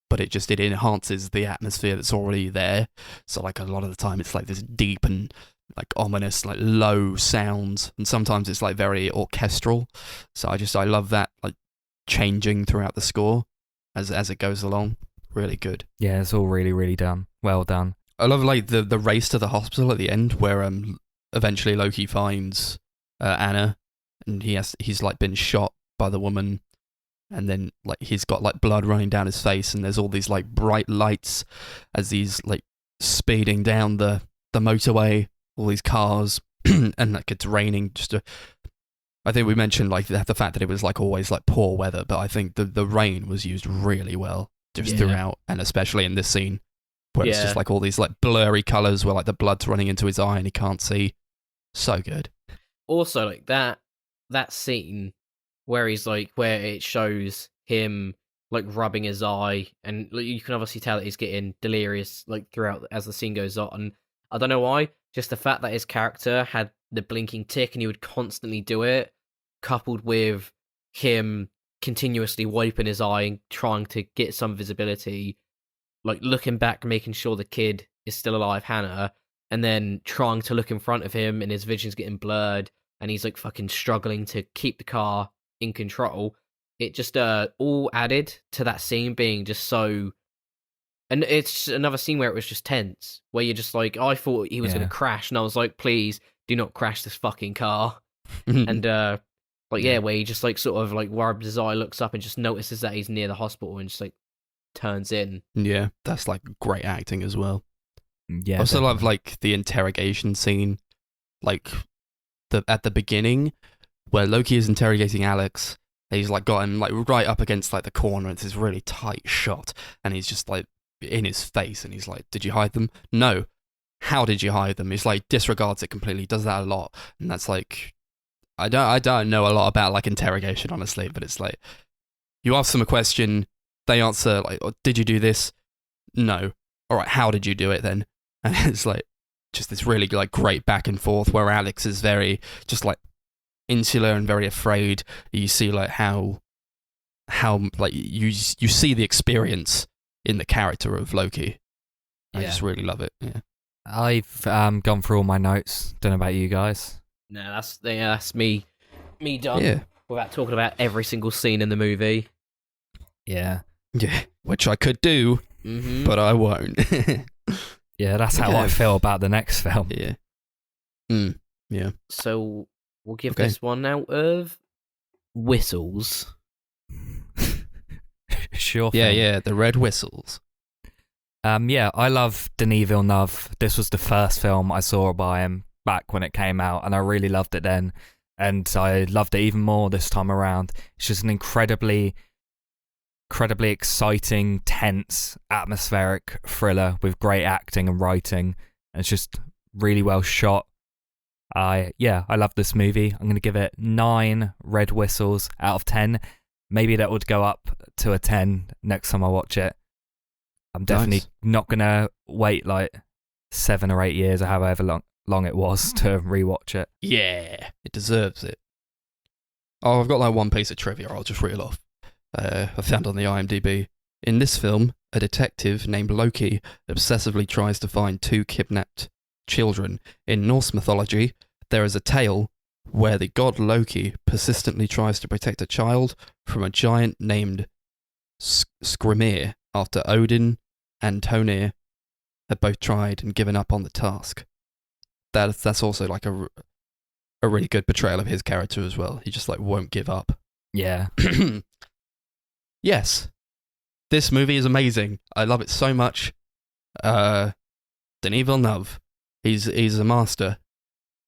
but it enhances the atmosphere that's already there. So like a lot of the time it's like this deep and like ominous, like low sounds, and sometimes it's like very orchestral. So I love that like changing throughout the score as it goes along. Really good. Yeah, it's all really, really done. Well done. I love like the race to the hospital at the end, where eventually Loki finds Anna, and he's like been shot by the woman. And then, like, he's got, like, blood running down his face, and there's all these, like, bright lights as he's, like, speeding down the motorway, all these cars, and, like, it's raining. I think we mentioned, like, the fact that it was, like, always, like, poor weather, but I think the rain was used really well just throughout, and especially in this scene, where it's just, like, all these, like, blurry colours where, like, the blood's running into his eye and he can't see. So good. Also, like, that scene where he's like, where it shows him like rubbing his eye, and like, you can obviously tell that he's getting delirious like throughout as the scene goes on. I don't know why, just the fact that his character had the blinking tick and he would constantly do it, coupled with him continuously wiping his eye and trying to get some visibility, like looking back, making sure the kid is still alive, Hannah, and then trying to look in front of him and his vision's getting blurred and he's like fucking struggling to keep the car in control. It just all added to that scene being just so, and it's another scene where it was just tense, where you're just like, I thought he was going to crash, and I was like, please do not crash this fucking car. And where he just like sort of like rubs his eye, looks up and just notices that he's near the hospital and just like turns in. Yeah, that's like great acting as well. Yeah, I also love like the interrogation scene, like at the beginning, where Loki is interrogating Alex. He's like got him like right up against like the corner. It's this really tight shot, and he's just like in his face, and he's like, "Did you hide them? No. How did you hide them?" He's like disregards it completely. Does that a lot, and that's like, I don't know a lot about like interrogation, honestly, but it's like you ask them a question, they answer like, oh, "Did you do this?" No. All right. How did you do it then? And it's like just this really like great back and forth where Alex is very just like insular and very afraid. You see like how like you see the experience in the character of Loki. I just really love it. Yeah, I've gone through all my notes. Don't know about you guys. No, that's me done. Yeah, without talking about every single scene in the movie. Yeah. Yeah, which I could do, Mm-hmm. but I won't. Yeah, that's how Okay. I feel about the next film. Yeah. Yeah. So we'll give Okay. this one out of whistles. Sure Yeah, thing. yeah, the red whistles. Yeah, I love Denis Villeneuve. This was the first film I saw by him back when it came out, and I really loved it then. And I loved it even more this time around. It's just an incredibly exciting, tense, atmospheric thriller with great acting and writing. And it's just really well shot. I love this movie. I'm going to give it 9 red whistles out of 10. Maybe that would go up to a 10 next time I watch it. I'm definitely not going to wait like 7 or 8 years or however long it was to rewatch it. Yeah, it deserves it. Oh, I've got like one piece of trivia I'll just reel off. I found on the IMDb. In this film, a detective named Loki obsessively tries to find 2 kidnapped children. In Norse mythology, there is a tale where the god Loki persistently tries to protect a child from a giant named Skrimir after Odin and Tonir had both tried and given up on the task. That's also like a really good portrayal of his character as well. He just like won't give up. Yeah. Yes, this movie is amazing. I love it so much. Denis Villeneuve, he's a master.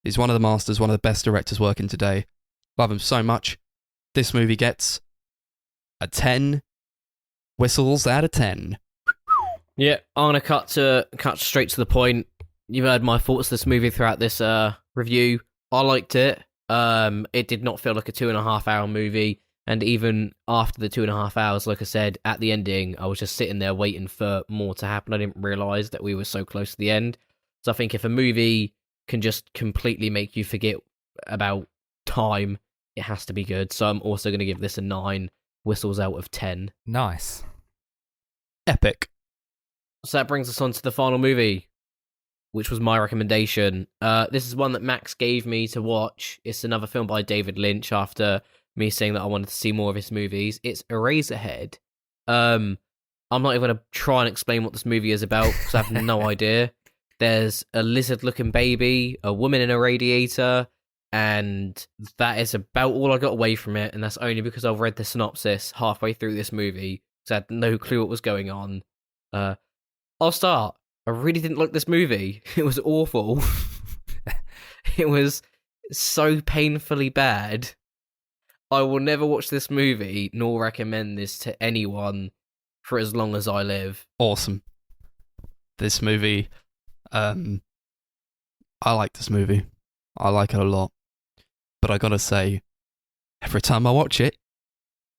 He's one of the masters, one of the best directors working today. Love him so much. This movie gets a 10 whistles out of 10. Yeah, I'm gonna cut straight to the point. You've heard my thoughts of this movie throughout this review. I liked it. It did not feel like a 2.5 hour movie, and even after the 2.5 hours, like I said, at the ending, I was just sitting there waiting for more to happen. I didn't realise that we were so close to the end. So I think if a movie can just completely make you forget about time, it has to be good. So I'm also going to give this a 9 whistles out of 10. Nice. Epic. So that brings us on to the final movie, which was my recommendation. This is one that Max gave me to watch. It's another film by David Lynch after me saying that I wanted to see more of his movies. It's Eraserhead. I'm not even going to try and explain what this movie is about because I have no idea. There's a lizard-looking baby, a woman in a radiator, and that is about all I got away from it, and that's only because I've read the synopsis halfway through this movie, because I had no clue what was going on. I'll start. I really didn't like this movie. It was awful. It was so painfully bad. I will never watch this movie, nor recommend this to anyone for as long as I live. Awesome. This movie, I like this movie. I like it a lot. But I gotta say, every time I watch it,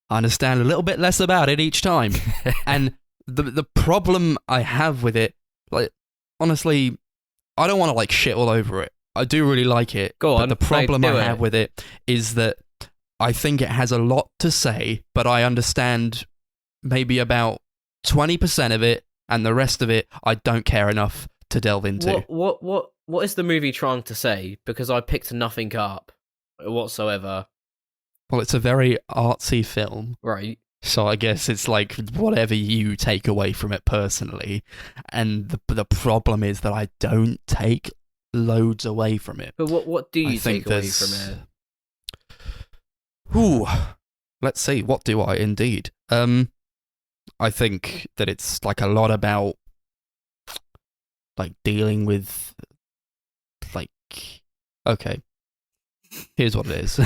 I understand a little bit less about it each time. And the problem I have with it, like, honestly, I don't want to like shit all over it. I do really like it. Go but on, the problem do I it. have with it is that I think it has a lot to say, but I understand maybe about 20% of it, and the rest of it I don't care enough to delve into. What is the movie trying to say? Because I picked nothing up whatsoever. Well, it's a very artsy film, Right. so I guess it's like whatever you take away from it personally. And the problem is that I don't take loads away from it. But what do I you think take away there's- from it? Ooh, let's see. What do I indeed? I think that it's like a lot about like dealing with like. Okay, here's what it is.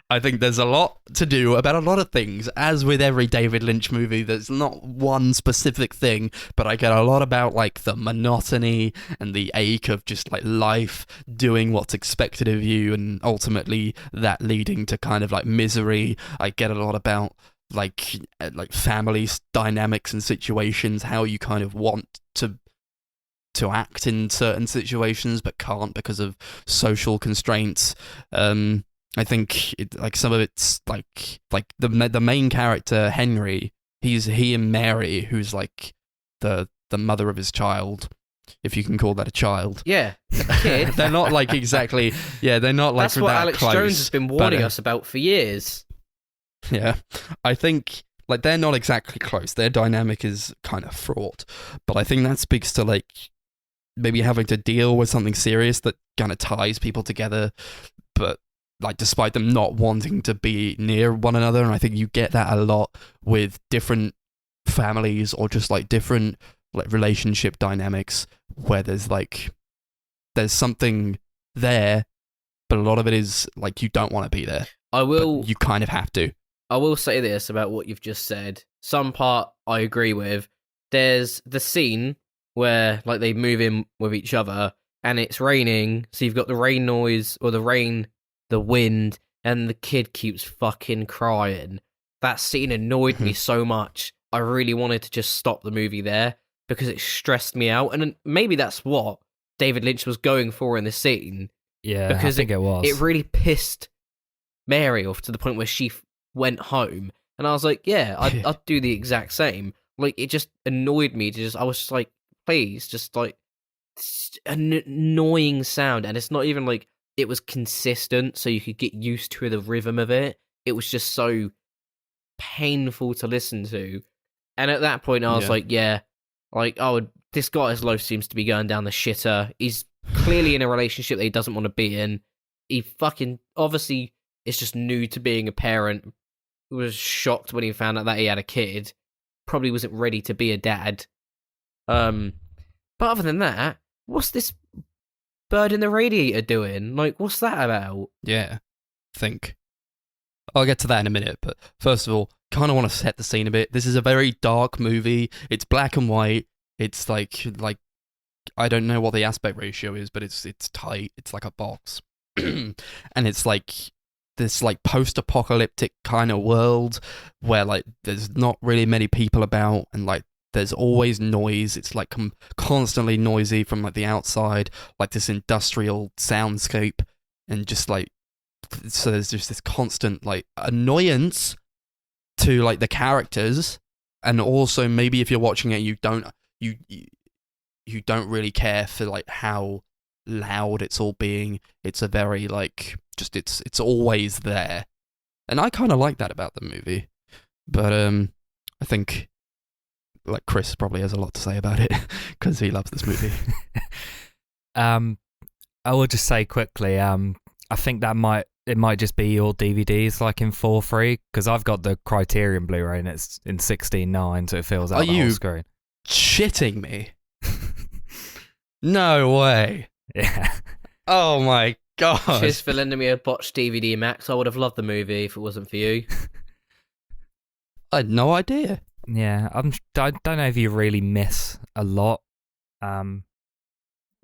I think there's a lot to do about a lot of things, as with every David Lynch movie. There's not one specific thing, but I get a lot about like the monotony and the ache of just like life, doing what's expected of you, and ultimately that leading to kind of like misery. I get a lot about like family dynamics and situations, how you kind of want to act in certain situations but can't because of social constraints. I think like some of it's like the main character Henry. He and Mary, who's like the mother of his child. if you can call that a child. Yeah, a kid. They're not like exactly. Yeah, they're not like That's what that Alex close, Jones has been warning but, us about for years. Yeah, I think like they're not exactly close. Their dynamic is kind of fraught, but I think that speaks to like maybe having to deal with something serious that kind of ties people together, but like despite them not wanting to be near one another. And I think you get that a lot with different families or just like different like relationship dynamics where there's something there, but a lot of it is like you don't want to be there. But you kind of have to. I will say this about what you've just said. Some part I agree with. There's the scene where like they move in with each other and it's raining, so you've got the rain noise or the rain, the wind, and the kid keeps fucking crying. That scene annoyed me so much. I really wanted to just stop the movie there because it stressed me out. And maybe that's what David Lynch was going for in the scene. Yeah, because I think it was. It really pissed Mary off to the point where she went home. And I was like, yeah, I'd do the exact same. Like, it just annoyed me I was just like, please, just like, an annoying sound. And it's not even like it was consistent so you could get used to the rhythm of it. It was just so painful to listen to. And at that point, I was like, yeah, like, oh, this guy's life seems to be going down the shitter. He's clearly in a relationship that he doesn't want to be in. He fucking, obviously, is just new to being a parent. Was shocked when he found out that he had a kid. Probably wasn't ready to be a dad. But other than that, what's this bird in the radiator doing? Like, what's that about? Yeah, think. I'll get to that in a minute, but first of all, kind of want to set the scene a bit. This is a very dark movie. It's black and white. It's like I don't know what the aspect ratio is, but it's tight. It's like a box. And it's like this like post-apocalyptic kind of world where like there's not really many people about and like there's always noise. It's like constantly noisy from like the outside, like this industrial soundscape, and just like so there's just this constant like annoyance to like the characters, and also maybe if you're watching it you don't really care for like how loud it's all being. It's a very like just it's always there, and I kind of like that about the movie. But I think like Chris probably has a lot to say about it because he loves this movie. I will just say quickly, I think it might just be your DVDs like in 4:3 because I've got the Criterion Blu-ray and it's in 16:9, so it feels like the whole screen. Shitting me? No way. Yeah. Oh my god. Cheers for lending me a botched DVD, Max. I would have loved the movie if it wasn't for you. I had no idea. Yeah, I don't know if you really miss a lot. I'm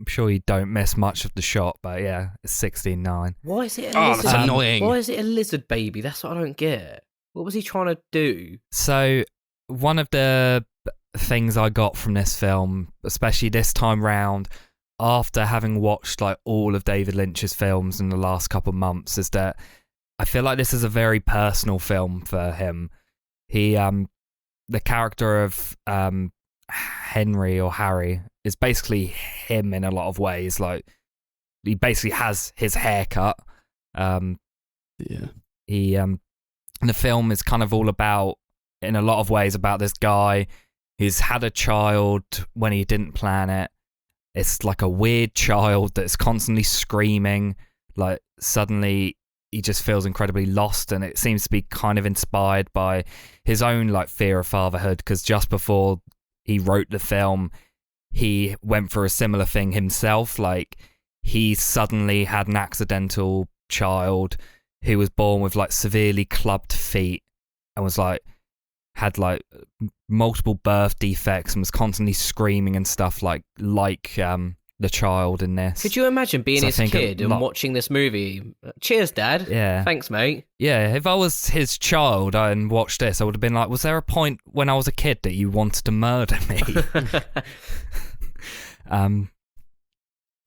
sure you don't miss much of the shot, but yeah, it's 16:9. Why is it that's annoying. Why is it a lizard baby? That's what I don't get. What was he trying to do? So, one of the things I got from this film, especially this time round, after having watched like all of David Lynch's films in the last couple of months, is that I feel like this is a very personal film for him. He, the character of Henry or Harry is basically him in a lot of ways. Like he basically has his haircut. He the film is kind of all about, in a lot of ways, about this guy who's had a child when he didn't plan it. It's like a weird child that's constantly screaming. Like suddenly he just feels incredibly lost, and it seems to be kind of inspired by his own like fear of fatherhood, because just before he wrote the film, he went for a similar thing himself. Like he suddenly had an accidental child who was born with like severely clubbed feet and was like had like multiple birth defects and was constantly screaming and stuff like the child in this. Could you imagine being his kid and watching this movie? Cheers, Dad. Yeah. Thanks, mate. Yeah, if I was his child and watched this, I would have been like, was there a point when I was a kid that you wanted to murder me?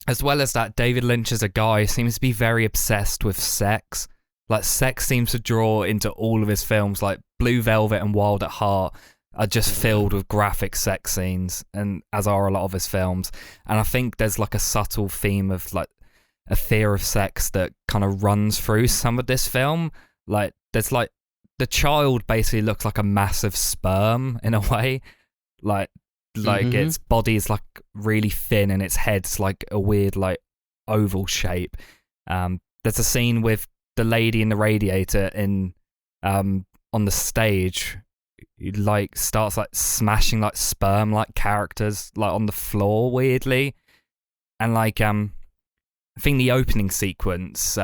As well as that, David Lynch as a guy seems to be very obsessed with sex. Like, sex seems to draw into all of his films, like Blue Velvet and Wild at Heart. are just filled with graphic sex scenes, and as are a lot of his films. And I think there's like a subtle theme of like a fear of sex that kind of runs through some of this film. Like there's like the child basically looks like a massive sperm in a way, like its body is like really thin and its head's like a weird like oval shape. There's a scene with the lady in the radiator in on the stage, like starts like smashing like sperm like characters like on the floor weirdly, and like I think the opening sequence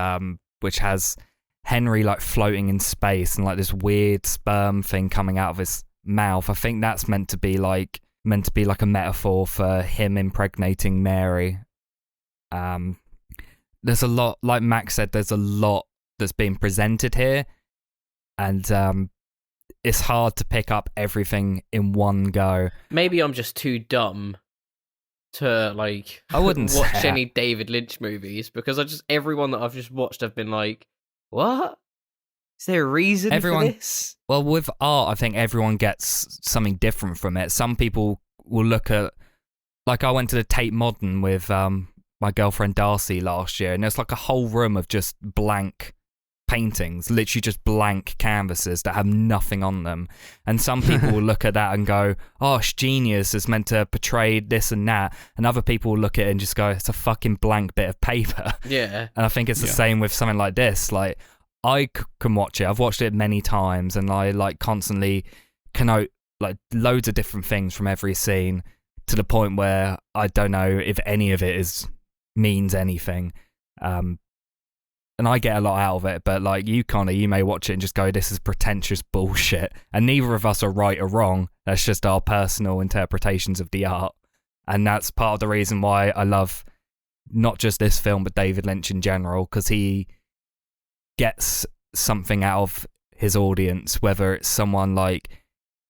which has Henry like floating in space and like this weird sperm thing coming out of his mouth, I think that's meant to be like a metaphor for him impregnating Mary. There's a lot, like Max said, there's a lot that's being presented here, and it's hard to pick up everything in one go. Maybe I'm just too dumb to like I wouldn't watch say any David Lynch movies, because everyone that I've just watched, I've been like, what? Is there a reason for this? Well, with art, I think everyone gets something different from it. Some people will look at, like I went to the Tate Modern with my girlfriend Darcy last year, and there's like a whole room of just blank paintings, literally just blank canvases that have nothing on them. And some people will look at that and go, oh, it's genius, it's meant to portray this and that. And other people will look at it and just go, it's a fucking blank bit of paper. Yeah. And I think it's the same with something like this. Like, I can watch it. I've watched it many times, and I like constantly connote like loads of different things from every scene, to the point where I don't know if any of it means anything. And I get a lot out of it, but like you, Connor, you may watch it and just go, this is pretentious bullshit. And neither of us are right or wrong. That's just our personal interpretations of the art. And that's part of the reason why I love not just this film, but David Lynch in general, because he gets something out of his audience, whether it's someone like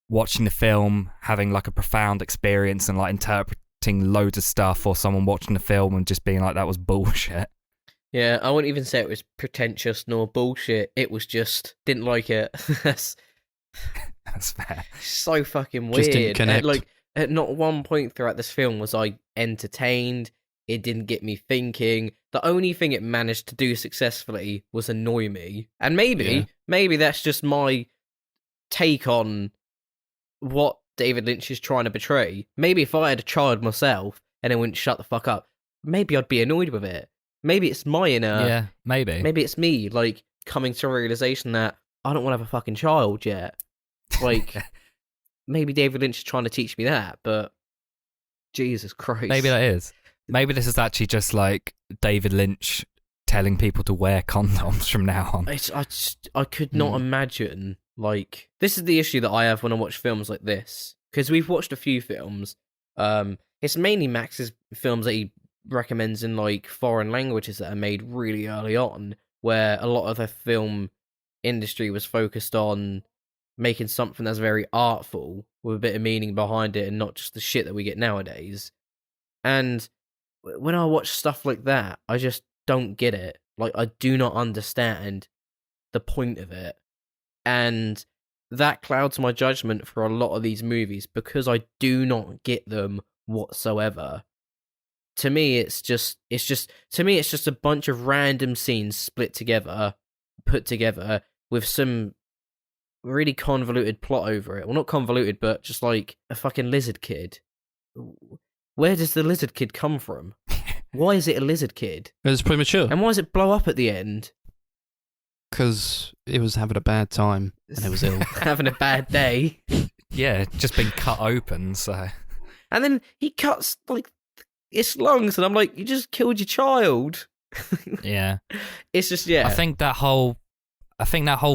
watching the film, having like a profound experience and like interpreting loads of stuff, or someone watching the film and just being like, that was bullshit. Yeah, I wouldn't even say it was pretentious nor bullshit. It was just, didn't like it. That's fair. So fucking weird. Just didn't connect. And, like, at not one point throughout this film was I entertained. It didn't get me thinking. The only thing it managed to do successfully was annoy me. And maybe that's just my take on what David Lynch is trying to portray. Maybe if I had a child myself and it wouldn't shut the fuck up, maybe I'd be annoyed with it. Maybe it's my inner... Yeah, maybe. Maybe it's me, like, coming to a realization that I don't want to have a fucking child yet. Like, maybe David Lynch is trying to teach me that, but Jesus Christ. Maybe that is. Maybe this is actually just like David Lynch telling people to wear condoms from now on. I could not imagine, like... This is the issue that I have when I watch films like this. Because we've watched a few films. It's mainly Max's films that he recommends in, like, foreign languages that are made really early on, where a lot of the film industry was focused on making something that's very artful with a bit of meaning behind it and not just the shit that we get nowadays. And when I watch stuff like that, I just don't get it. Like, I do not understand the point of it. And that clouds my judgment for a lot of these movies because I do not get them whatsoever. To me, it's just a bunch of random scenes put together with some really convoluted plot over it. Well, not convoluted, but just like a fucking lizard kid. Where does the lizard kid come from? Why is it a lizard kid? It was premature. And why does it blow up at the end? Because it was having a bad time and it was ill. Having a bad day. Yeah, just been cut open, so... And then he cuts, like, its lungs, and I'm like, you just killed your child. Yeah. It's just, yeah. I think that whole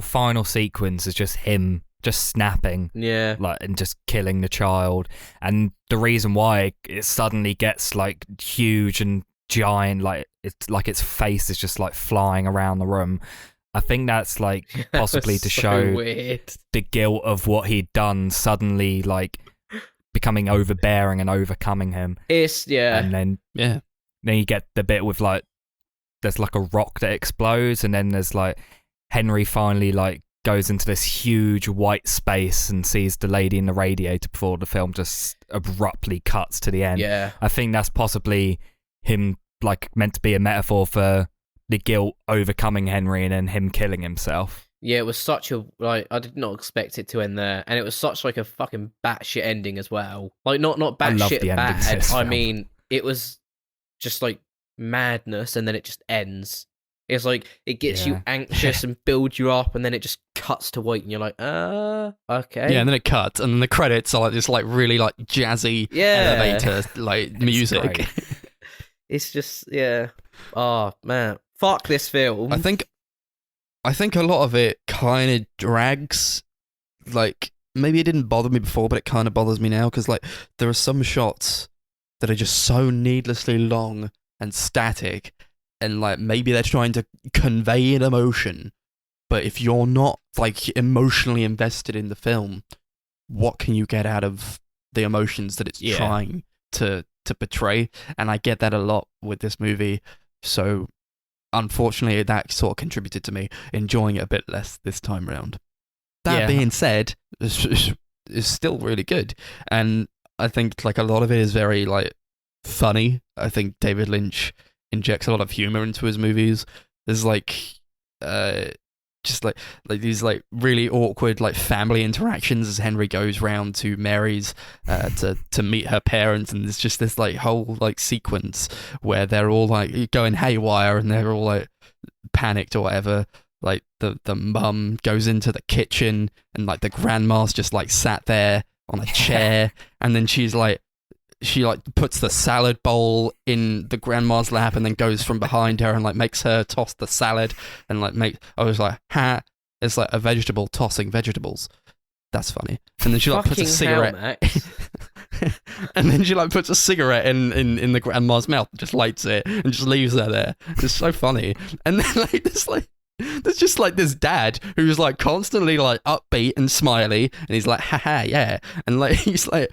final sequence is just him just snapping, yeah, like, and just killing the child. And the reason why it suddenly gets like huge and giant, like it's like its face is just like flying around the room. I think that's like possibly to so show weird. The guilt of what he'd done suddenly like becoming overbearing and overcoming him. It's and then you get the bit with like there's like a rock that explodes, and then there's like Henry finally like goes into this huge white space and sees the lady in the radiator before the film just abruptly cuts to the end. Yeah. I think that's possibly him, like, meant to be a metaphor for the guilt overcoming Henry and then him killing himself. Yeah, it was such a, like, I did not expect it to end there, and it was such, like, a fucking batshit ending as well. Like, not batshit bad, I mean, it was just, like, madness, and then it just ends. It's like, it gets you anxious and builds you up, and then it just cuts to white, and you're like, okay. Yeah, and then it cuts, and then the credits are like this, like, really, like, jazzy elevator, like, music. It's just, yeah. Oh, man. Fuck this film. I think a lot of it kind of drags. Like, maybe it didn't bother me before, but it kind of bothers me now, because, like, there are some shots that are just so needlessly long and static, and, like, maybe they're trying to convey an emotion, but if you're not, like, emotionally invested in the film, what can you get out of the emotions that it's trying to portray? And I get that a lot with this movie, so unfortunately that sort of contributed to me enjoying it a bit less this time round. That being said, it's still really good, and I think, like, a lot of it is very, like, funny. I think David Lynch injects a lot of humor into his movies. There's, like, just like these, like, really awkward, like, family interactions as Henry goes round to Mary's to meet her parents, and there's just this, like, whole, like, sequence where they're all, like, going haywire and they're all, like, panicked or whatever. Like, the mum goes into the kitchen and, like, the grandma's just, like, sat there on a chair, and then she puts the salad bowl in the grandma's lap and then goes from behind her and, like, makes her toss the salad and, like, I was like, it's like a vegetable tossing vegetables. That's funny. And then she, like, puts a cigarette and then she, like, puts a cigarette in the grandma's mouth, just lights it and just leaves her there. It's so funny. And then, like, there's just, like, this dad who's, like, constantly, like, upbeat and smiley, and he's like, haha, yeah. And, like, he's like,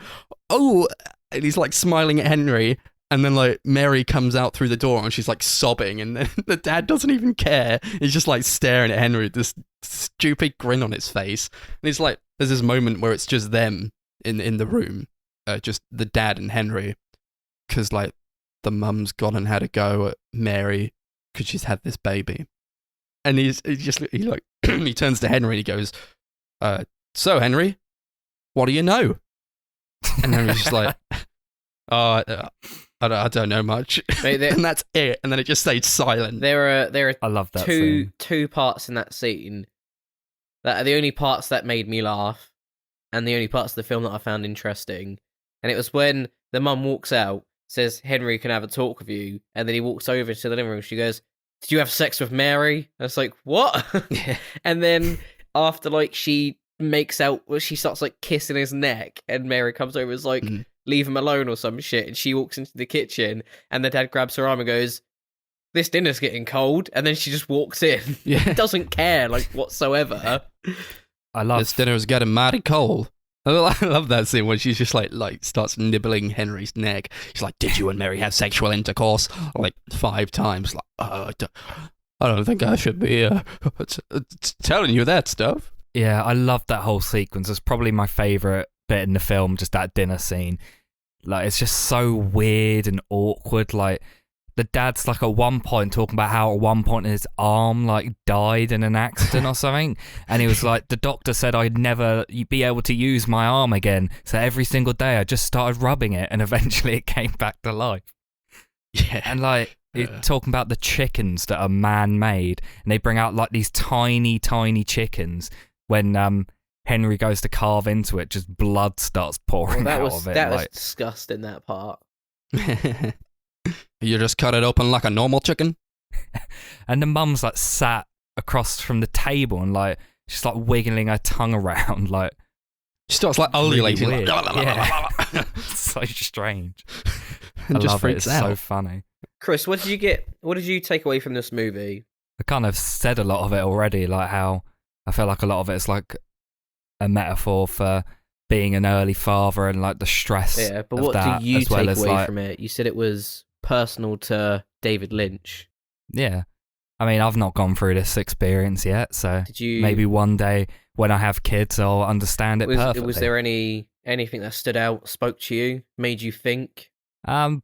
oh, and he's, like, smiling at Henry, and then, like, Mary comes out through the door and she's, like, sobbing, and then the dad doesn't even care. He's just, like, staring at Henry with this stupid grin on his face. And it's like, there's this moment where it's just them in the room, just the dad and Henry, because, like, the mum's gone and had a go at Mary because she's had this baby. And he turns to Henry and he goes, so, Henry, what do you know? And then he's just like, oh, I don't know much. And that's it. And then it just stayed silent. There are I love that two parts in that scene that are the only parts that made me laugh, and the only parts of the film that I found interesting. And it was when the mum walks out, says, Henry can have a talk with you, and then he walks over to the living room. She goes, did you have sex with Mary? And it's like, what? And then after, like, she makes out, she starts, like, kissing his neck, and Mary comes over and is like, leave him alone or some shit, and she walks into the kitchen, and the dad grabs her arm and goes, this dinner's getting cold, and then she just walks in. He doesn't care, like, whatsoever. This dinner's getting mighty cold. I love that scene when she's just like starts nibbling Henry's neck. She's like, did you and Mary have sexual intercourse? Like 5 times. Like, I don't think I should be telling you that stuff. Yeah, I love that whole sequence. It's probably my favourite bit in the film, just that dinner scene. Like, it's just so weird and awkward. Like, the dad's, like, at one point talking about how at one point his arm, like, died in an accident or something. And he was like, the doctor said I'd never be able to use my arm again. So every single day I just started rubbing it, and eventually it came back to life. Yeah. And, like, talking about the chickens that are man-made, and they bring out, like, these tiny, tiny chickens. When Henry goes to carve into it, just blood starts pouring out of it. That was disgusting, that part. You just cut it open like a normal chicken? And the mum's, like, sat across from the table and, like, she's, like, wiggling her tongue around, like... She starts, like, ululating. Really yeah. So strange. And I just love it. freaks It's out. so funny. Chris, what did you take away from this movie? I kind of said a lot of it already, like how I feel like a lot of it is, like, a metaphor for being an early father and, like, the stress. Yeah, but of what that, do you as well take as, away like, from it? You said it was personal to David Lynch. Yeah. I mean, I've not gone through this experience yet, so Did you? maybe one day when I have kids, I'll understand it perfectly. Was there anything that stood out, spoke to you, made you think? A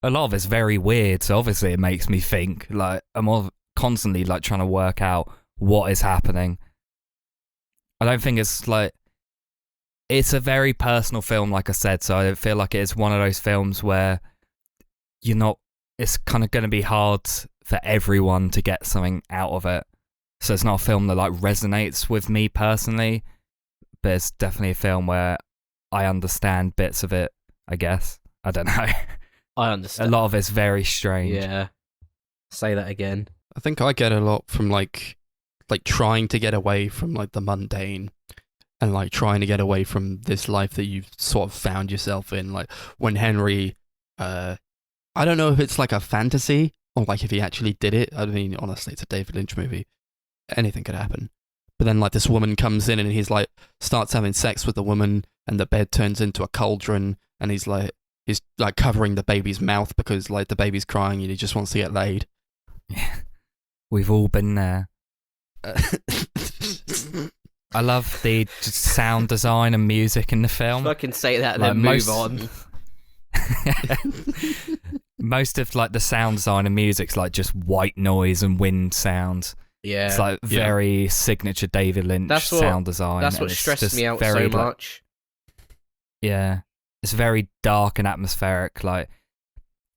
lot of it's very weird, so obviously it makes me think. Like, I'm all constantly like trying to work out what is happening. I don't think it's like... It's a very personal film, like I said, so I feel like it's one of those films where you're not... It's kind of going to be hard for everyone to get something out of it. So it's not a film that like resonates with me personally, but it's definitely a film where I understand bits of it, I guess. I don't know. I understand. A lot of it's very strange. Yeah. Say that again. I think I get a lot from like trying to get away from like the mundane and like trying to get away from this life that you've sort of found yourself in. Like when Henry, I don't know if it's like a fantasy or like if he actually did it. I mean, honestly, it's a David Lynch movie. Anything could happen. But then like this woman comes in and he's like starts having sex with the woman and the bed turns into a cauldron and he's like covering the baby's mouth because like the baby's crying and he just wants to get laid. Yeah. We've all been there. I love the just sound design and music in the film. Fucking say that and Like, then move on. Most of like the sound design and music's like just white noise and wind sounds. Yeah. It's like very signature David Lynch sound design. That's what stressed me out so much. Yeah. It's very dark and atmospheric. Like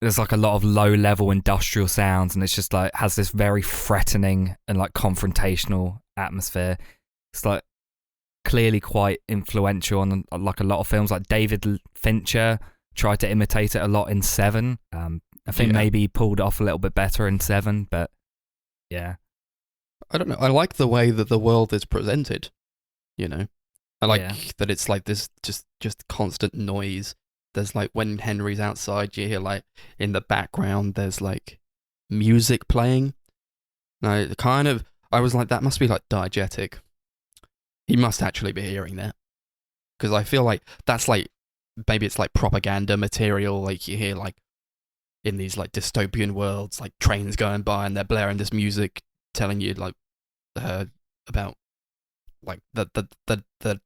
there's like a lot of low level industrial sounds and it's just like has this very threatening and like confrontational atmosphere. It's like clearly quite influential on like a lot of films. Like David Fincher tried to imitate it a lot in Seven. I think maybe he pulled it off a little bit better in Seven, but yeah. I don't know. I like the way that the world is presented, you know. I like that it's like this just constant noise. There's like when Henry's outside, you hear like in the background there's like music playing. Now, I was like, that must be like diegetic. He must actually be hearing that. Because I feel like that's like, maybe it's like propaganda material, like you hear like in these like dystopian worlds, like trains going by and they're blaring this music telling you like about like the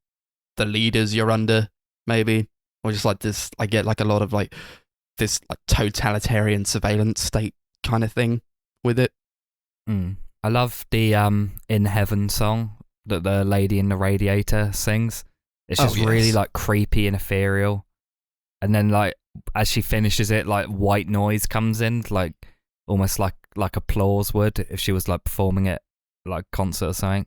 leaders you're under, maybe. Or just like this, I get like a lot of like this like totalitarian surveillance state kind of thing with it. I love the In Heaven song that the lady in the radiator sings. It's just really like creepy and ethereal. And then like as she finishes it, like white noise comes in, like almost like applause would if she was like performing it like concert or something.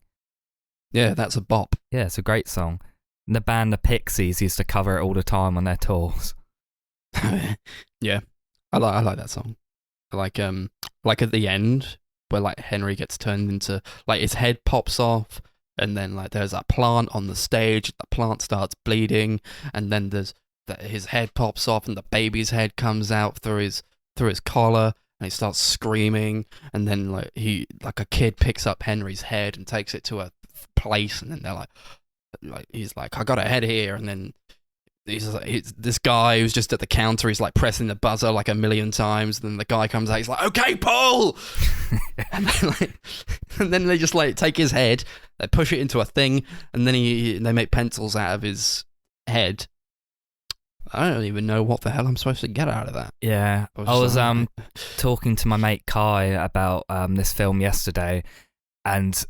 Yeah, that's a bop. Yeah, it's a great song. And the band The Pixies used to cover it all the time on their tours. Yeah, I like that song. Like at the end where like Henry gets turned into like his head pops off, and then like there's a plant on the stage. The plant starts bleeding, and then his head pops off, and the baby's head comes out through his collar, and he starts screaming. And then like a kid picks up Henry's head and takes it to a place, and then they're like he's like, I got a head here, and then this guy who's just at the counter, he's like pressing the buzzer like a million times, and then the guy comes out, he's like, okay, Paul. and then they just like take his head, they push it into a thing, and then they make pencils out of his head. I don't even know what the hell I'm supposed to get out of that. Yeah, I was talking to my mate Kai about this film yesterday, and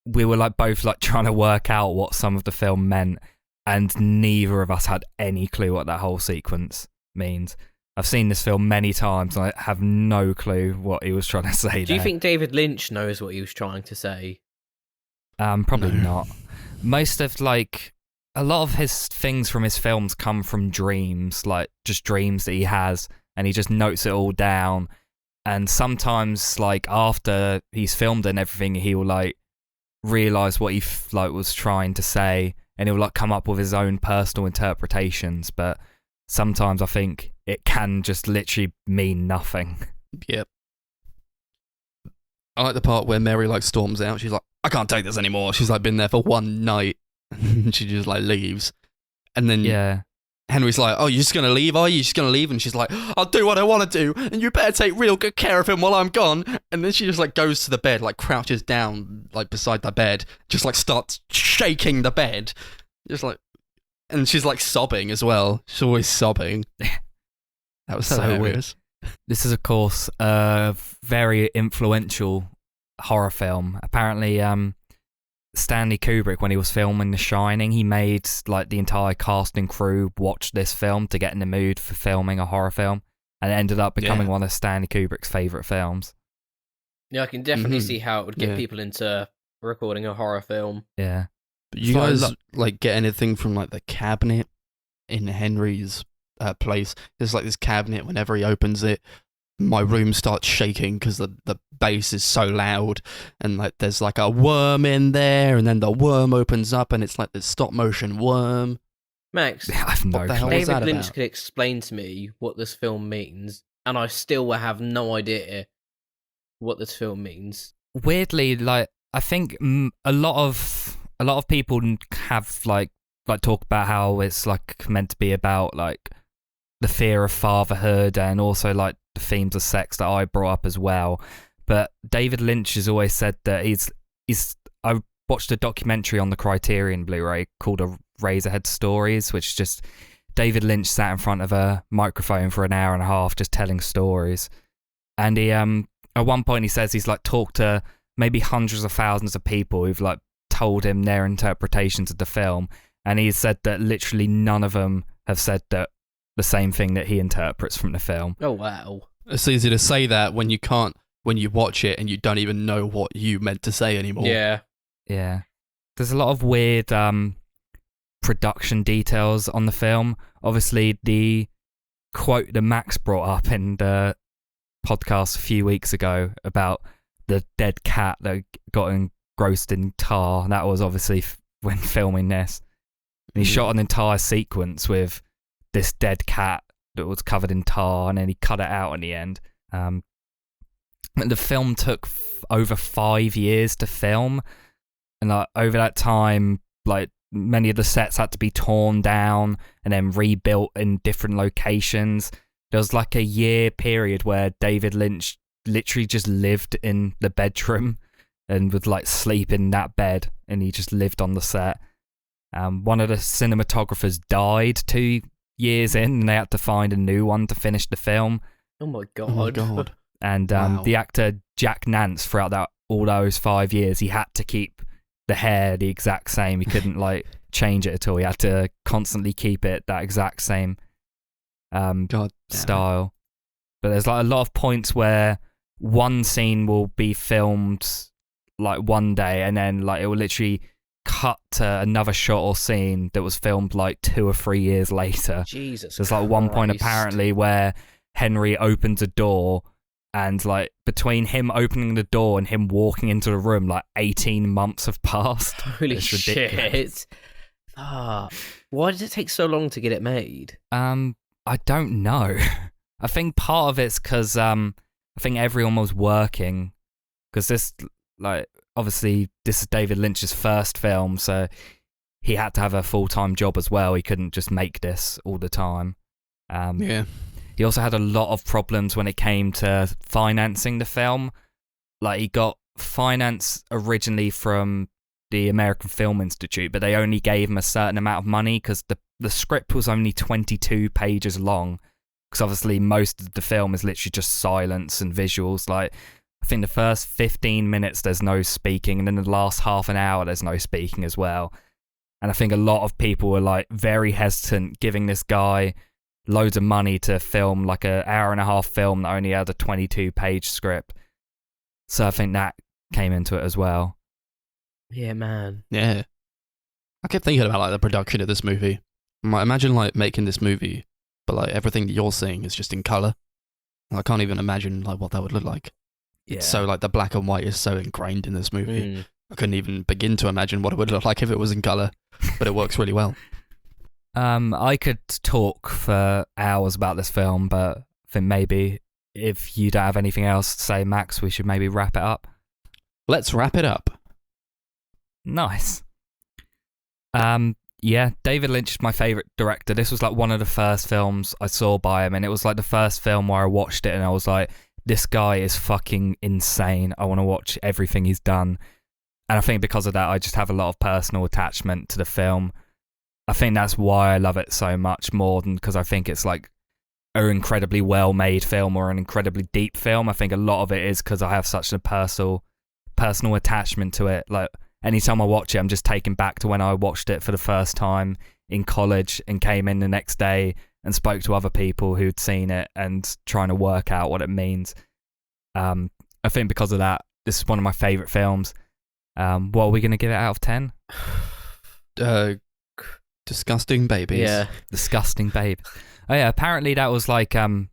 we were like both like trying to work out what some of the film meant, and neither of us had any clue what that whole sequence means. I've seen this film many times and I have no clue what he was trying to say. Do you think David Lynch knows what he was trying to say? Probably not. Most of like a lot of his things from his films come from dreams, like just dreams that he has, and he just notes it all down. And sometimes like after he's filmed and everything, he will like realize what he was trying to say, and he'll like come up with his own personal interpretations. But sometimes I think it can just literally mean nothing. Yep. I like the part where Mary like storms out. She's like, I can't take this anymore. She's like been there for one night. She just like leaves, and then Henry's like, oh, you're just going to leave, are you? You're just going to leave? And she's like, I'll do what I want to do, and you better take real good care of him while I'm gone. And then she just, like, goes to the bed, like, crouches down, like, beside the bed, just, like, starts shaking the bed. Just, like, and she's, like, sobbing as well. She's always sobbing. That was so hilarious. This is, of course, a very influential horror film. Apparently, Stanley Kubrick, when he was filming The Shining, he made like the entire cast and crew watch this film to get in the mood for filming a horror film, and it ended up becoming one of Stanley Kubrick's favourite films. Yeah, I can definitely see how it would get people into recording a horror film. Yeah. But you guys like get anything from like the cabinet in Henry's place? There's like this cabinet. Whenever he opens it, my room starts shaking because the bass is so loud, and like there's like a worm in there, and then the worm opens up, and it's like this stop motion worm. Max, I've no clue. David Lynch could explain to me what this film means, and I still will have no idea what this film means. Weirdly, like I think a lot of people have like talk about how it's like meant to be about like the fear of fatherhood, and also like the themes of sex that I brought up as well. But David Lynch has always said that I watched a documentary on the Criterion Blu-ray called Eraserhead Stories, which is just David Lynch sat in front of a microphone for an hour and a half just telling stories. And he at one point he says he's like talked to maybe hundreds of thousands of people who've like told him their interpretations of the film, and he said that literally none of them have said that the same thing that he interprets from the film. Oh wow. It's easy to say that when you watch it and you don't even know what you meant to say anymore. Yeah. Yeah. There's a lot of weird production details on the film. Obviously, the quote that Max brought up in the podcast a few weeks ago about the dead cat that got engrossed in tar, that was obviously when filming this. And he shot an entire sequence with this dead cat that was covered in tar, and then he cut it out in the end. The film took over 5 years to film, and like over that time, like many of the sets had to be torn down and then rebuilt in different locations. There was like a year period where David Lynch literally just lived in the bedroom and would like sleep in that bed, and he just lived on the set. One of the cinematographers died 2 years in, and they had to find a new one to finish the film. Oh my god. Oh my god. And Wow. the actor Jack Nance, throughout all those 5 years, he had to keep the hair the exact same. He couldn't like change it at all. He had to constantly keep it that exact same God style. But there's like a lot of points where one scene will be filmed like one day, and then like it will literally cut to another shot or scene that was filmed like 2 or 3 years later. Jesus. There's like one point Christ. apparently where Henry opens a door, and like between him opening the door and him walking into the room, like 18 months have passed. Holy It's ridiculous. shit. Why did it take so long to get it made? I don't know. I think part of it's because I think everyone was working, because this, like, obviously this is David Lynch's first film, so he had to have a full-time job as well. He couldn't just make this all the time. Yeah. He also had a lot of problems when it came to financing the film. Like, he got finance originally from the American Film Institute, but they only gave him a certain amount of money because the script was only 22 pages long. Because obviously most of the film is literally just silence and visuals. Like, I think the first 15 minutes there's no speaking, and then the last half an hour there's no speaking as well. And I think a lot of people were like very hesitant giving this guy loads of money to film like an hour and a half film that only had a 22-page script. So I think that came into it as well. Yeah, man. Yeah. I kept thinking about like the production of this movie. Like, imagine like making this movie, but like everything that you're seeing is just in color. I can't even imagine like what that would look like. Yeah. So like the black and white is so ingrained in this movie. I couldn't even begin to imagine what it would look like if it was in color, but it works really well. I could talk for hours about this film, but I think maybe if you don't have anything else to say, Max, we should maybe wrap it up. Let's wrap it up. Nice. Yeah, David Lynch is my favourite director. This was like one of the first films I saw by him, and it was like the first film where I watched it and I was like, this guy is fucking insane. I want to watch everything he's done. And I think because of that, I just have a lot of personal attachment to the film. I think that's why I love it so much more than because I think it's like an incredibly well-made film or an incredibly deep film. I think a lot of it is because I have such a personal attachment to it. Like, anytime I watch it, I'm just taken back to when I watched it for the first time in college and came in the next day and spoke to other people who'd seen it and trying to work out what it means. I think because of that, this is one of my favourite films. What are we going to give it out of 10? Disgusting babies. Yeah. Disgusting babe. Oh yeah, apparently that was like a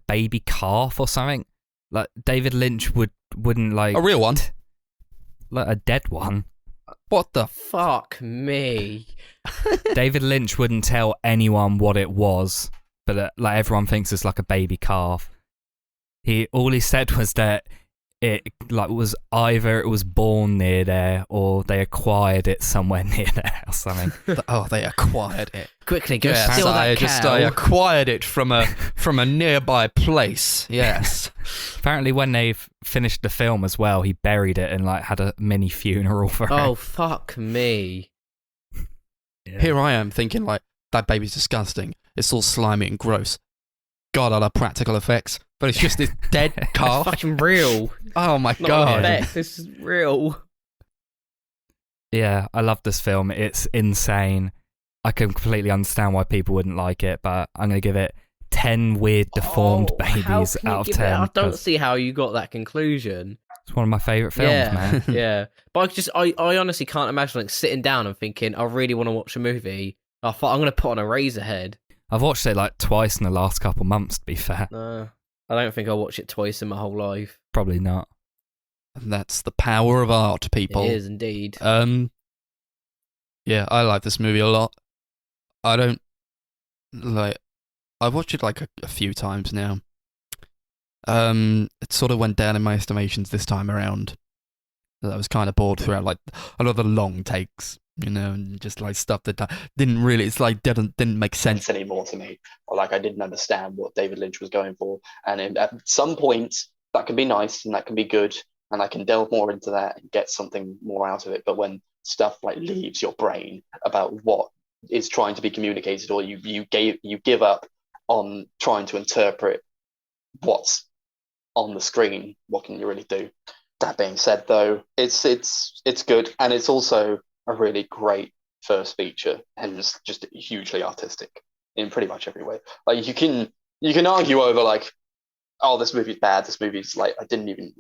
baby calf or something. Like David Lynch wouldn't like A real one? like a dead one. What the Fuck me. David Lynch wouldn't tell anyone what it was, but like everyone thinks it's like a baby calf. All he said was that it like was either it was born near there or they acquired it somewhere near there or something. Oh, they acquired it. Quickly, go Yes, steal that cow. I acquired it from a nearby place. Yes. Apparently, when they've finished the film as well, he buried it and like had a mini funeral for Oh, it. fuck me. Yeah. Here I am thinking like that baby's disgusting. It's all slimy and gross. God, I love practical effects, but it's just this dead calf. Fucking real. Oh my Not god. effects, this is real. Yeah, I love this film. It's insane. I can completely understand why people wouldn't like it, but I'm going to give it 10 weird deformed How babies can you out of give 10. it- I don't 'cause see how you got that conclusion. It's one of my favourite films, yeah, man. yeah. But I honestly can't imagine like sitting down and thinking, I really want to watch a movie. I'm going to put on a Eraserhead. I've watched it like twice in the last couple months, to be fair. I don't think I'll watch it twice in my whole life. Probably not. And that's the power of art, people. It is indeed. Yeah, I like this movie a lot. I don't like. I've watched it like a few times now. It sort of went down in my estimations this time around. I was kind of bored throughout, like a lot of the long takes, you know, and just like stuff that didn't really. It's like didn't make sense anymore to me, or like I didn't understand what David Lynch was going for. And at some point, that can be nice and that can be good, and I can delve more into that and get something more out of it. But when stuff like leaves your brain about what is trying to be communicated, or you give up on trying to interpret what's on the screen, what can you really do? That being said, though, it's good, and it's also a really great first feature, and it's just hugely artistic in pretty much every way. Like you can argue over like, oh, this movie's bad, this movie's like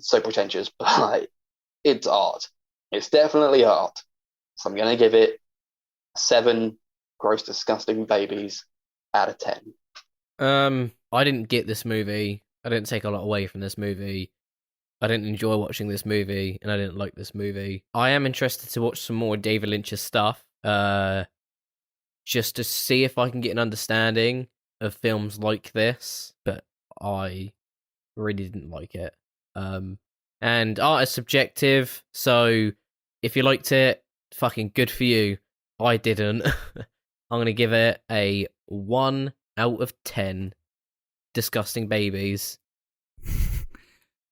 so pretentious, but like it's art. It's definitely art. So I'm gonna give it 7 gross disgusting babies out of 10. I didn't get this movie. I didn't take a lot away from this movie. I didn't enjoy watching this movie, and I didn't like this movie. I am interested to watch some more David Lynch's stuff, just to see if I can get an understanding of films like this, but I really didn't like it. And art is subjective, so if you liked it, fucking good for you. I didn't. I'm going to give it a 1 out of 10 disgusting babies.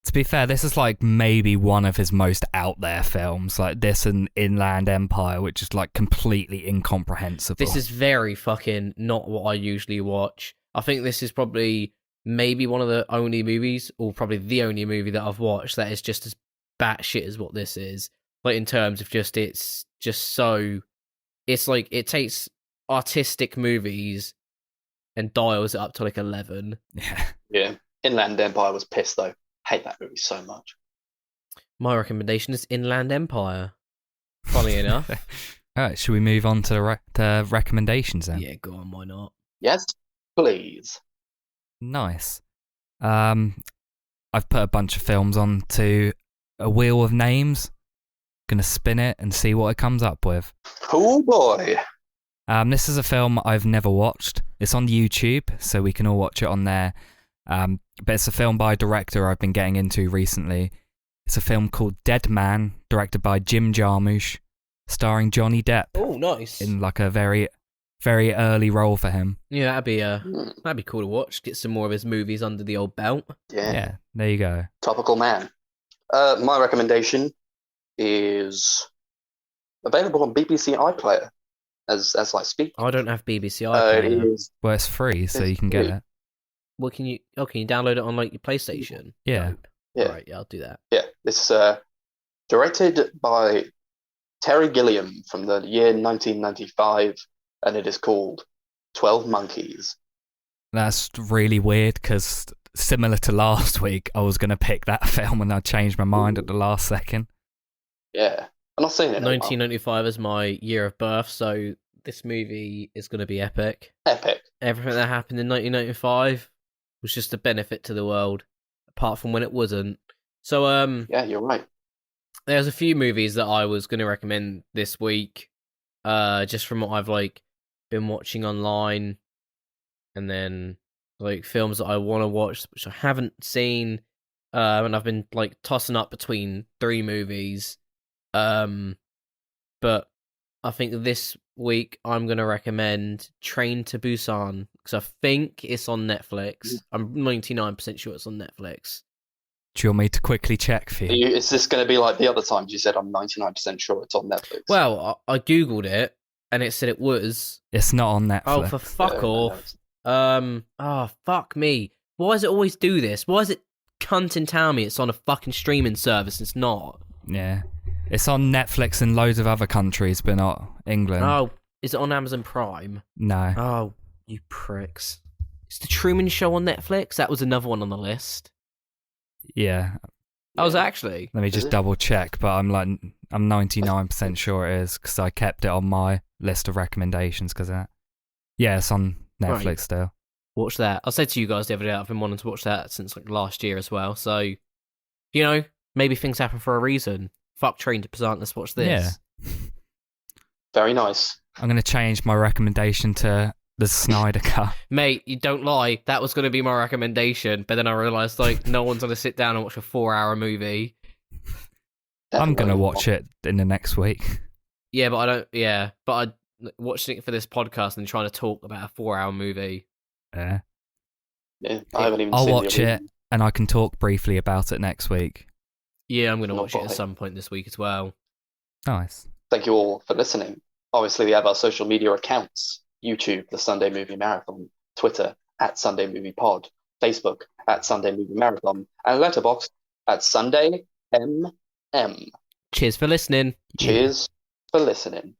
To be fair, this is like maybe one of his most out there films, like this and Inland Empire, which is like completely incomprehensible. This is very fucking not what I usually watch. I think this is probably maybe one of the only movies, or probably the only movie that I've watched that is just as batshit as what this is. Like in terms of just, it's just so, it's like it takes artistic movies and dials it up to like 11. Yeah. Inland Empire was pissed though. Hate that movie so much. My recommendation is Inland Empire. Funny enough. All right, should we move on to the recommendations then? Yeah, go on, why not? Yes, please. Nice. I've put a bunch of films onto a wheel of names. Gonna spin it and see what it comes up with. Oh boy. This is a film I've never watched. It's on YouTube, so we can all watch it on there. But it's a film by a director I've been getting into recently. It's a film called Dead Man, directed by Jim Jarmusch. starring Johnny Depp Oh, nice. in like a very, very early role for him. Yeah, that'd be cool to watch. Get some more of his movies under the old belt. Yeah, there you go. Topical man. My recommendation is available on BBC iPlayer as I speak. I don't have BBC It iPlayer. is Well, it's free, so It's you can get free. it. Well, can you download it on like your PlayStation? Yeah. Dope. Yeah. Right, yeah, I'll do that. It's directed by Terry Gilliam from the year 1995, and it is called 12 Monkeys. That's really weird because similar to last week, I was going to pick that film and I changed my mind at the last second. Yeah, I'm not saying it. 1995 is my year of birth, so this movie is going to be epic. Epic. Everything that happened in 1995 was just a benefit to the world, apart from when it wasn't. So, Yeah, you're right. there's a few movies that I was going to recommend this week, just from what I've like been watching online, and then like films that I want to watch which I haven't seen, and I've been like tossing up between 3 movies, but I think this week I'm going to recommend Train to Busan because I think it's on Netflix. I'm 99% sure it's on Netflix. Do you want me to quickly check for you? Is this going to be like the other times you said I'm 99% sure it's on Netflix? Well, I googled it and it said it was. It's not on Netflix. Oh, for fuck Yeah, off. Oh, fuck me. Why does it always do this? Why does it cunt and tell me it's on a fucking streaming service? It's not. Yeah. It's on Netflix in loads of other countries, but not England. Oh, is it on Amazon Prime? No. Oh, you pricks. It's The Truman Show on Netflix? That was another one on the list. Yeah. I was actually. Let me just it? double check, but I'm 99% sure it is because I kept it on my list of recommendations because of that. Yeah, it's on Netflix Right. still. Watch that. I said to you guys the other day I've been wanting to watch that since like last year as well. So, you know, maybe things happen for a reason. Fuck Train to Busan, let's watch this. Yeah. Very nice. I'm going to change my recommendation to the Snyder Cut. Mate, you don't lie. That was going to be my recommendation, but then I realised like no one's going to sit down and watch a 4-hour movie. I'm going to watch it in the next week. Yeah, but I don't. Yeah, but I watching it for this podcast and trying to talk about a 4-hour movie. Yeah. Yeah, I haven't even I'll seen watch the it original. and I can talk briefly about it next week. Yeah, I'm going to Not watch it at bad. some point this week as well. Nice. Thank you all for listening. Obviously, we have our social media accounts. YouTube, The Sunday Movie Marathon. Twitter, @Sunday Movie Pod. Facebook, @Sunday Movie Marathon. And Letterboxd, @Sunday MM. Cheers for listening. Cheers for listening.